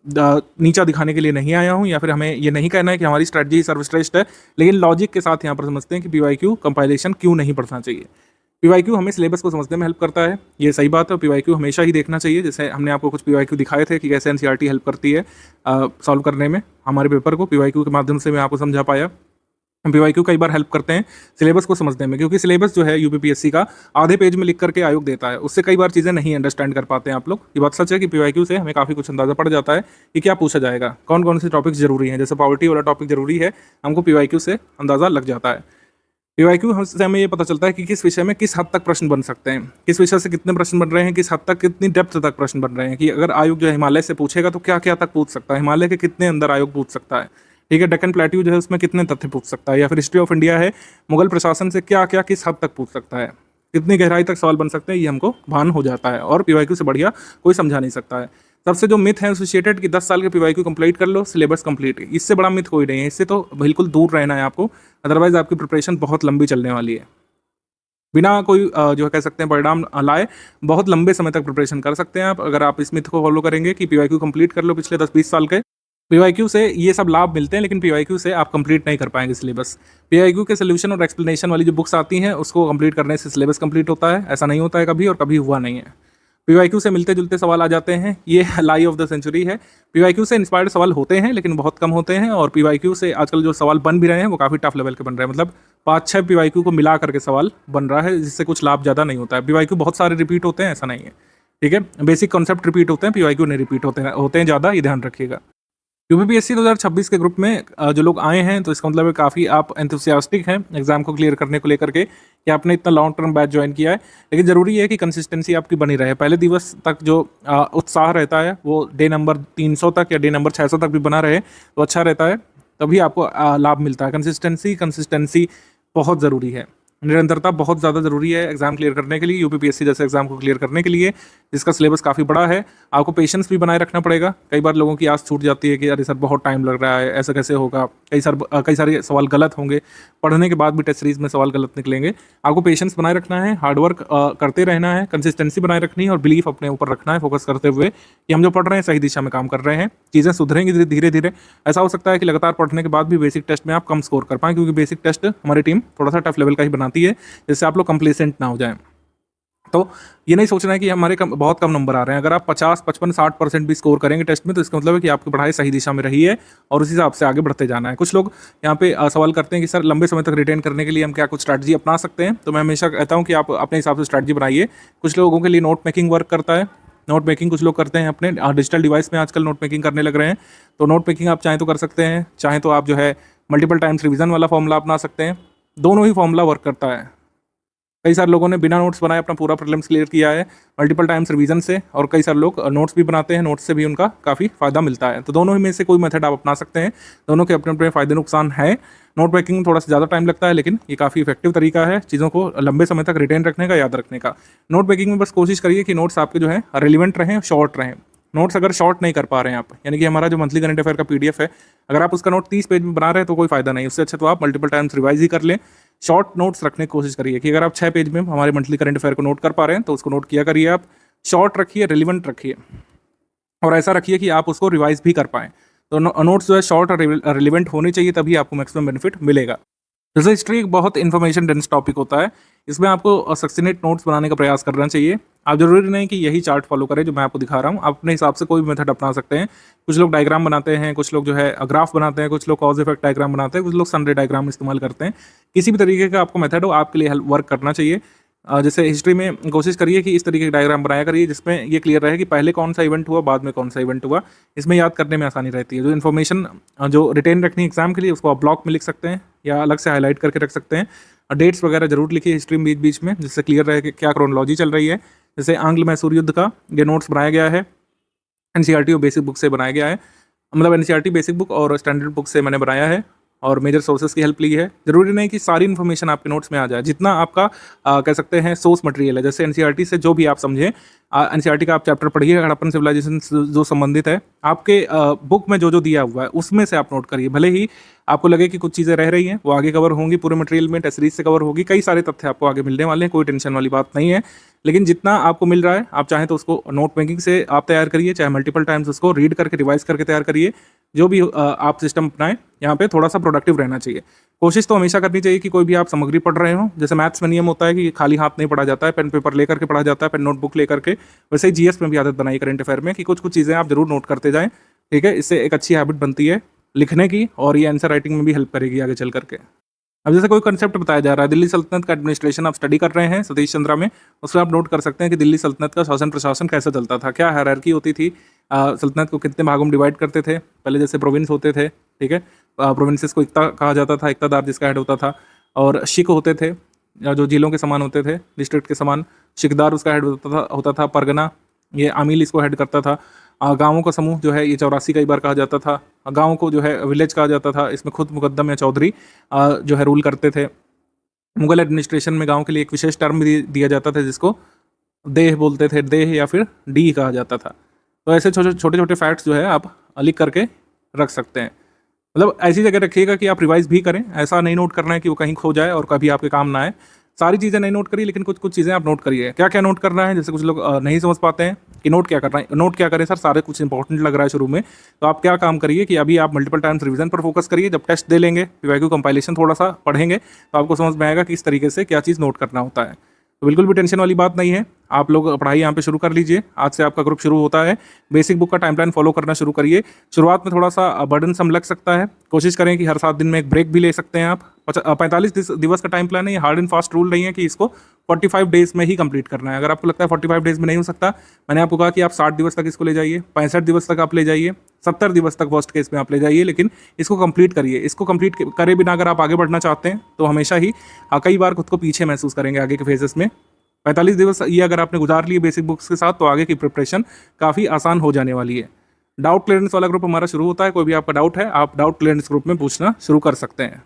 नीचा दिखाने के लिए नहीं आया हूँ, या फिर हमें ये नहीं कहना है कि हमारी स्ट्रैटेजी सर्वश्रेष्ठ है, लेकिन लॉजिक के साथ यहाँ पर समझते हैं कि PYQ कंपाइलेशन क्यों नहीं पढ़ना चाहिए। PYQ हमें सिलेबस को समझने में हेल्प करता है, ये सही बात है। PYQ हमेशा ही देखना चाहिए। जैसे हमने आपको कुछ PYQ दिखाए थे कि कैसे NCERT हेल्प करती है सॉल्व करने में हमारे पेपर को, PYQ के माध्यम से मैं आपको समझा पाया। PYQ कई बार हेल्प करते हैं सिलेबस को समझने में, क्योंकि सिलेबस जो है UPPSC का आधे पेज में लिख करके आयोग देता है, उससे कई बार चीज़ें नहीं अंडरस्टैंड कर पाते हैं आप लोग। ये बात सच है कि PYQ से हमें काफ़ी कुछ अंदाजा पड़ जाता है कि क्या पूछा जाएगा, कौन कौन से टॉपिक्स जरूरी हैं। जैसे पॉवर्टी वाला टॉपिक जरूरी है, हमको PYQ से अंदाज़ा लग जाता है। PYQ से हमें ये पता चलता है कि किस विषय में किस हद तक प्रश्न बन सकते हैं, किस विषय से कितने प्रश्न बन रहे हैं, किस हद तक कितनी डेप्थ तक प्रश्न बन रहे हैं, कि अगर आयोग जो है हिमालय से पूछेगा तो क्या क्या तक पूछ सकता है, हिमालय के कितने अंदर आयोग पूछ सकता है। ठीक है, डेक्कन प्लेट्यू जो है उसमें कितने तथ्य पूछ सकता है, या फिर हिस्ट्री ऑफ इंडिया है, मुगल प्रशासन से क्या क्या किस हद तक पूछ सकता है, कितनी गहराई तक सवाल बन सकते हैं, ये हमको भान हो जाता है। और PYQ से बढ़िया कोई समझा नहीं सकता है। सबसे जो मिथ है एसोसिएटेड कि 10 साल के PYQ कंप्लीट कर लो, सिलेबस कंप्लीट, इससे बड़ा मिथ कोई नहीं है। इससे तो बिल्कुल दूर रहना है आपको, अदरवाइज आपकी प्रिपरेशन बहुत लंबी चलने वाली है। बिना कोई जो है कह सकते हैं परिणाम लाए बहुत लंबे समय तक प्रिपरेशन कर सकते हैं आप, अगर आप इस मिथ को फॉलो करेंगे कि PYQ कंप्लीट कर लो पिछले 10-20 साल के। PYQ से ये सब लाभ मिलते हैं, लेकिन PYQ से आप कंप्लीट नहीं कर पाएंगे सिलेबस। PYQ के सोल्यूशन और एक्सप्लेनेशन वाली जो बुक्स आती हैं उसको कंप्लीट करने से सिलेबस कंप्लीट होता है, ऐसा नहीं होता है कभी, और कभी हुआ नहीं है। PYQ से मिलते जुलते सवाल आ जाते हैं, ये लाई ऑफ द सेंचुरी है। PYQ से इंस्पायर्ड सवाल होते हैं लेकिन बहुत कम होते हैं, और PYQ से आजकल जो सवाल बन भी रहे हैं वो काफ़ी टफ लेवल के बन रहे हैं। मतलब 5-6 PYQ को मिला करके सवाल बन रहा है, जिससे कुछ लाभ ज़्यादा नहीं होता है। PYQ बहुत सारे रिपीट होते हैं, ऐसा नहीं है। ठीक है, बेसिक कॉन्सेप्ट रिपीट होते हैं, PYQ नहीं रिपीट होते हैं ज़्यादा, ये ध्यान रखिएगा। UPPSC 2026 के ग्रुप में जो लोग आए हैं तो इसका मतलब काफ़ी आप एंथुसियास्टिक हैं एग्जाम को क्लियर करने को लेकर के, कि आपने इतना लॉन्ग टर्म बैच ज्वाइन किया है। लेकिन ज़रूरी है कि कंसिस्टेंसी आपकी बनी रहे। पहले दिवस तक जो उत्साह रहता है वो डे नंबर 300 तक या डे नंबर 600 तक भी बना रहे तो अच्छा रहता है, तभी आपको लाभ मिलता है। कंसिस्टेंसी बहुत ज़रूरी है। निरंतरता बहुत ज़्यादा ज़रूरी है एग्जाम क्लियर करने के लिए, यूपीपीएससी जैसे एग्जाम को क्लियर करने के लिए, जिसका सिलेबस काफ़ी बड़ा है। आपको पेशेंस भी बनाए रखना पड़ेगा। कई बार लोगों की आस छूट जाती है कि अरे सर बहुत टाइम लग रहा है, ऐसा कैसे होगा, कई सारे सवाल गलत होंगे, पढ़ने के बाद भी टेस्ट सीरीज में सवाल गलत निकलेंगे। आपको पेशेंस बनाए रखना है, हार्डवर्क करते रहना है, कंसिस्टेंसी बनाए रखनी है और बिलीफ अपने ऊपर रखना है, फोकस करते हुए कि हम जो पढ़ रहे हैं सही दिशा में काम कर रहे हैं, चीज़ें सुधरेंगी धीरे धीरे। ऐसा हो सकता है कि लगातार पढ़ने के बाद भी बेसिक टेस्ट में आप कम स्कोर कर पाएं, क्योंकि बेसिक टेस्ट हमारी टीम थोड़ा सा टफ लेवल का ही बनाती है, जिससे आप लोग कंप्लेसेंट ना हो जाएं। तो ये नहीं सोचना है कि हमारे बहुत कम नंबर आ रहे हैं। अगर आप 50, 55, 60% भी स्कोर करेंगे टेस्ट में, तो इसका मतलब है कि आपकी पढ़ाई सही दिशा में रही है और उसी हिसाब से आगे बढ़ते जाना है। कुछ लोग यहाँ पे सवाल करते हैं कि सर लंबे समय तक रिटेन करने के लिए हम क्या कुछ स्ट्रैटेजी अपना सकते हैं। तो मैं हमेशा कहता हूँ कि आप अपने हिसाब से स्ट्रैटेजी बनाइए। कुछ लोगों के लिए नोट मेकिंग वर्क करता है। नोट मेकिंग कुछ लोग करते हैं अपने डिजिटल डिवाइस में, आजकल नोट मेकिंग करने लग रहे हैं। तो नोट मेकिंग आप चाहें तो कर सकते हैं, चाहें तो आप जो है मल्टीपल टाइम्स रिवीजन वाला फॉर्मूला अपना सकते हैं। दोनों ही फॉर्मूला वर्क करता है। कई सारे लोगों ने बिना नोट्स बनाए अपना पूरा प्रीलिम्स क्लियर किया है मल्टीपल टाइम्स रिवीजन से, और कई सारे लोग नोट्स भी बनाते हैं, नोट्स से भी उनका काफ़ी फ़ायदा मिलता है। तो दोनों ही में से कोई मेथड आप अपना सकते हैं। दोनों के अपने अपने फ़ायदे नुकसान है। नोट मेकिंग में थोड़ा सा ज़्यादा टाइम लगता है, लेकिन ये काफ़ी इफेक्टिव तरीका है चीज़ों को लंबे समय तक रिटेन रखने का, याद रखने का। नोट मेकिंग में बस कोशिश करिए कि नोट्स आपके जो है रिलेवेंट रहें, शॉर्ट रहें। नोट्स अगर शॉर्ट नहीं कर पा रहे हैं आप, यानी कि हमारा जो मंथली करंट अफेयर का पीडीएफ है, अगर आप उसका नोट 30 पेज में बना रहे हैं तो कोई फायदा नहीं। उससे अच्छा तो आप मल्टीपल टाइम्स रिवाइज ही कर लें। शॉर्ट नोट्स रखने की कोशिश करिए कि अगर आप 6 पेज में हमारे मंथली करंट अफेयर को नोट कर पा रहे हैं तो उसको नोट किया करिए। आप शॉर्ट रखिए, रिलेवेंट रखिए और ऐसा रखिए कि आप उसको रिवाइज भी कर पाएँ। तो नोट्स जो है शॉर्ट और रिलेवेंट होने चाहिए, तभी आपको मैक्सिमम बेनिफिट मिलेगा। जैसे हिस्ट्री एक बहुत इन्फॉर्मेशन डेंस टॉपिक होता है, इसमें आपको सक्सिनेट नोट्स बनाने का प्रयास करना चाहिए। आप जरूरी नहीं कि यही चार्ट फॉलो करें जो मैं आपको दिखा रहा हूँ, आप अपने हिसाब से कोई भी मेथड अपना सकते हैं। कुछ लोग डायग्राम बनाते हैं, कुछ लोग जो है ग्राफ बनाते हैं, कुछ लोग कॉज इफेक्ट डायग्राम बनाते हैं, कुछ लोग सनरे डायग्राम इस्तेमाल करते हैं। किसी भी तरीके का आपको मेथड हो, आपके लिए वर्क करना चाहिए। जैसे हिस्ट्री में कोशिश करिए कि इस तरीके के डायग्राम बनाया करिए जिसमें ये क्लियर रहे कि पहले कौन सा इवेंट हुआ, बाद में कौन सा इवेंट हुआ। इसमें याद करने में आसानी रहती है। जो इन्फॉर्मेशन जो रिटेन रखनी एग्जाम के लिए, उसको आप ब्लॉक में लिख सकते हैं या अलग से हाईलाइट करके रख सकते हैं। डेट्स वगैरह जरूर लिखिए हिस्ट्री में बीच बीच में, जिससे क्लियर रहे कि क्या क्रोनोलॉजी चल रही है। जैसे आंग्ल मैसूर युद्ध का ये नोट्स बनाया गया है, एनसीईआरटी और बेसिक बुक से बनाया गया है। मतलब एनसीईआरटी बेसिक बुक और स्टैंडर्ड बुक से मैंने बनाया है और मेजर सोर्सेज की हेल्प ली है। जरूरी नहीं कि सारी इन्फॉर्मेशन आपके नोट्स में आ जाए, जितना आपका कह सकते हैं सोर्स मटेरियल है। जैसे एनसीईआरटी से जो भी आप समझें, एनसीईआरटी का आप चैप्टर पढ़िए, हड़प्पन सिविलाइजेशन जो संबंधित है, आपके बुक में जो जो दिया हुआ है उसमें से आप नोट करिए। भले ही आपको लगे कि कुछ चीज़ें रह रही हैं, वो आगे कवर होंगी, पूरे मटेरियल में टेस्ट सीरीज से कवर होगी, कई सारे तथ्य आपको आगे मिलने वाले हैं, कोई टेंशन वाली बात नहीं है। लेकिन जितना आपको मिल रहा है, आप चाहें तो उसको नोट मेकिंग से आप तैयार करिए, चाहे मल्टीपल टाइम्स उसको रीड करके रिवाइज करके तैयार करिए। जो भी आप सिस्टम अपनाएं, यहाँ पे थोड़ा सा प्रोडक्टिव रहना चाहिए। कोशिश तो हमेशा करनी चाहिए कि कोई भी आप सामग्री पढ़ रहे हो, जैसे मैथ्स में नियम होता है कि खाली हाथ नहीं पढ़ा जाता है, पेन पेपर लेकर के पढ़ा जाता है, पेन नोटबुक लेकर के। वैसे ही जीएस में भी आदत बनाई करंट अफेयर में कि कुछ कुछ चीज़ें आप जरूर नोट करते जाएं, ठीक है। इससे एक अच्छी हैबिट बनती है लिखने की, और ये आंसर राइटिंग में भी हेल्प करेगी आगे चल करके। अब जैसे कोई कंसेप्ट बताया जा रहा है, दिल्ली सल्तनत का एडमिनिस्ट्रेशन आप स्टडी कर रहे हैं सतीश चंद्रा में, उसमें आप नोट कर सकते हैं कि दिल्ली सल्तनत का शासन प्रशासन कैसे चलता था, क्या हायरार्की होती थी, सल्तनत को कितने भागों में डिवाइड करते थे। पहले जैसे प्रोविंस होते थे, ठीक है, प्रोविंसेस को इक्ता कहा जाता था, इक्तादार जिसका हेड होता था, और शिक होते थे जो जिलों के समान होते थे, डिस्ट्रिक्ट के समान। शिकदार उसका हेड होता था, परगना ये आमिल इसको हेड करता था। गाँवों का समूह जो है ये 84 कई बार कहा जाता था। गाँव को जो है विलेज कहा जाता था, इसमें खुद मुकद्दम या चौधरी जो है रूल करते थे। मुगल एडमिनिस्ट्रेशन में गाँव के लिए एक विशेष टर्म भी दिया जाता था जिसको देह बोलते थे, देह या फिर डी कहा जाता था। तो ऐसे छोटे छोटे फैक्ट्स जो है आप लिख करके रख सकते हैं। मतलब ऐसी जगह रखिएगा कि आप रिवाइज भी करें, ऐसा नहीं नोट करना है कि वो कहीं खो जाए और कभी आपके काम ना आए। सारी चीज़ें नहीं नोट करिए, लेकिन कुछ कुछ चीज़ें आप नोट करिए। क्या क्या नोट करना है, जैसे कुछ लोग नहीं समझ पाते हैं कि नोट क्या करना है। नोट क्या करें सर, सारे कुछ इंपॉर्टेंट लग रहा है शुरू में, तो आप क्या काम करिए कि अभी आप मल्टीपल टाइम्स रिवीजन पर फोकस करिए। जब टेस्ट दे लेंगे, पीवाईक्यू कंपाइलेशन थोड़ा सा पढ़ेंगे, तो आपको समझ में आएगा कि इस तरीके से क्या चीज़ नोट करना होता है। तो बिल्कुल भी टेंशन वाली बात नहीं है। आप लोग पढ़ाई यहाँ पे शुरू कर लीजिए, आज से आपका ग्रुप शुरू होता है। बेसिक बुक का टाइमलाइन फॉलो करना शुरू करिए। शुरुआत में थोड़ा सा बर्डन सम लग सकता है, कोशिश करें कि हर 7 दिन में एक ब्रेक भी ले सकते हैं आप। 45 दिवस का टाइम प्लान है, ये हार्ड एंड फास्ट रूल नहीं है कि इसको 45 डेज में ही कंप्लीट करना है। अगर आपको लगता है 45 डेज में नहीं हो सकता, मैंने आपको कहा कि आप 60 दिवस तक इसको ले जाइए, 65 दिवस तक आप ले जाइए, 70 दिवस तक वर्स्ट केस में आप ले जाइए, लेकिन इसको कंप्लीट करिए। इसको कंप्लीट करे बिना अगर आप आगे बढ़ना चाहते हैं तो हमेशा ही कई बार खुद को पीछे महसूस करेंगे आगे के फेजेस में। 45 दिवस ये अगर आपने गुजार लिए बेसिक बुक्स के साथ, तो आगे की प्रिपरेशन काफ़ी आसान हो जाने वाली है। डाउट क्लियरेंस वाला ग्रुप हमारा शुरू होता है। कोई भी आपका डाउट है, आप डाउट क्लियरेंस ग्रुप में पूछना शुरू कर सकते हैं।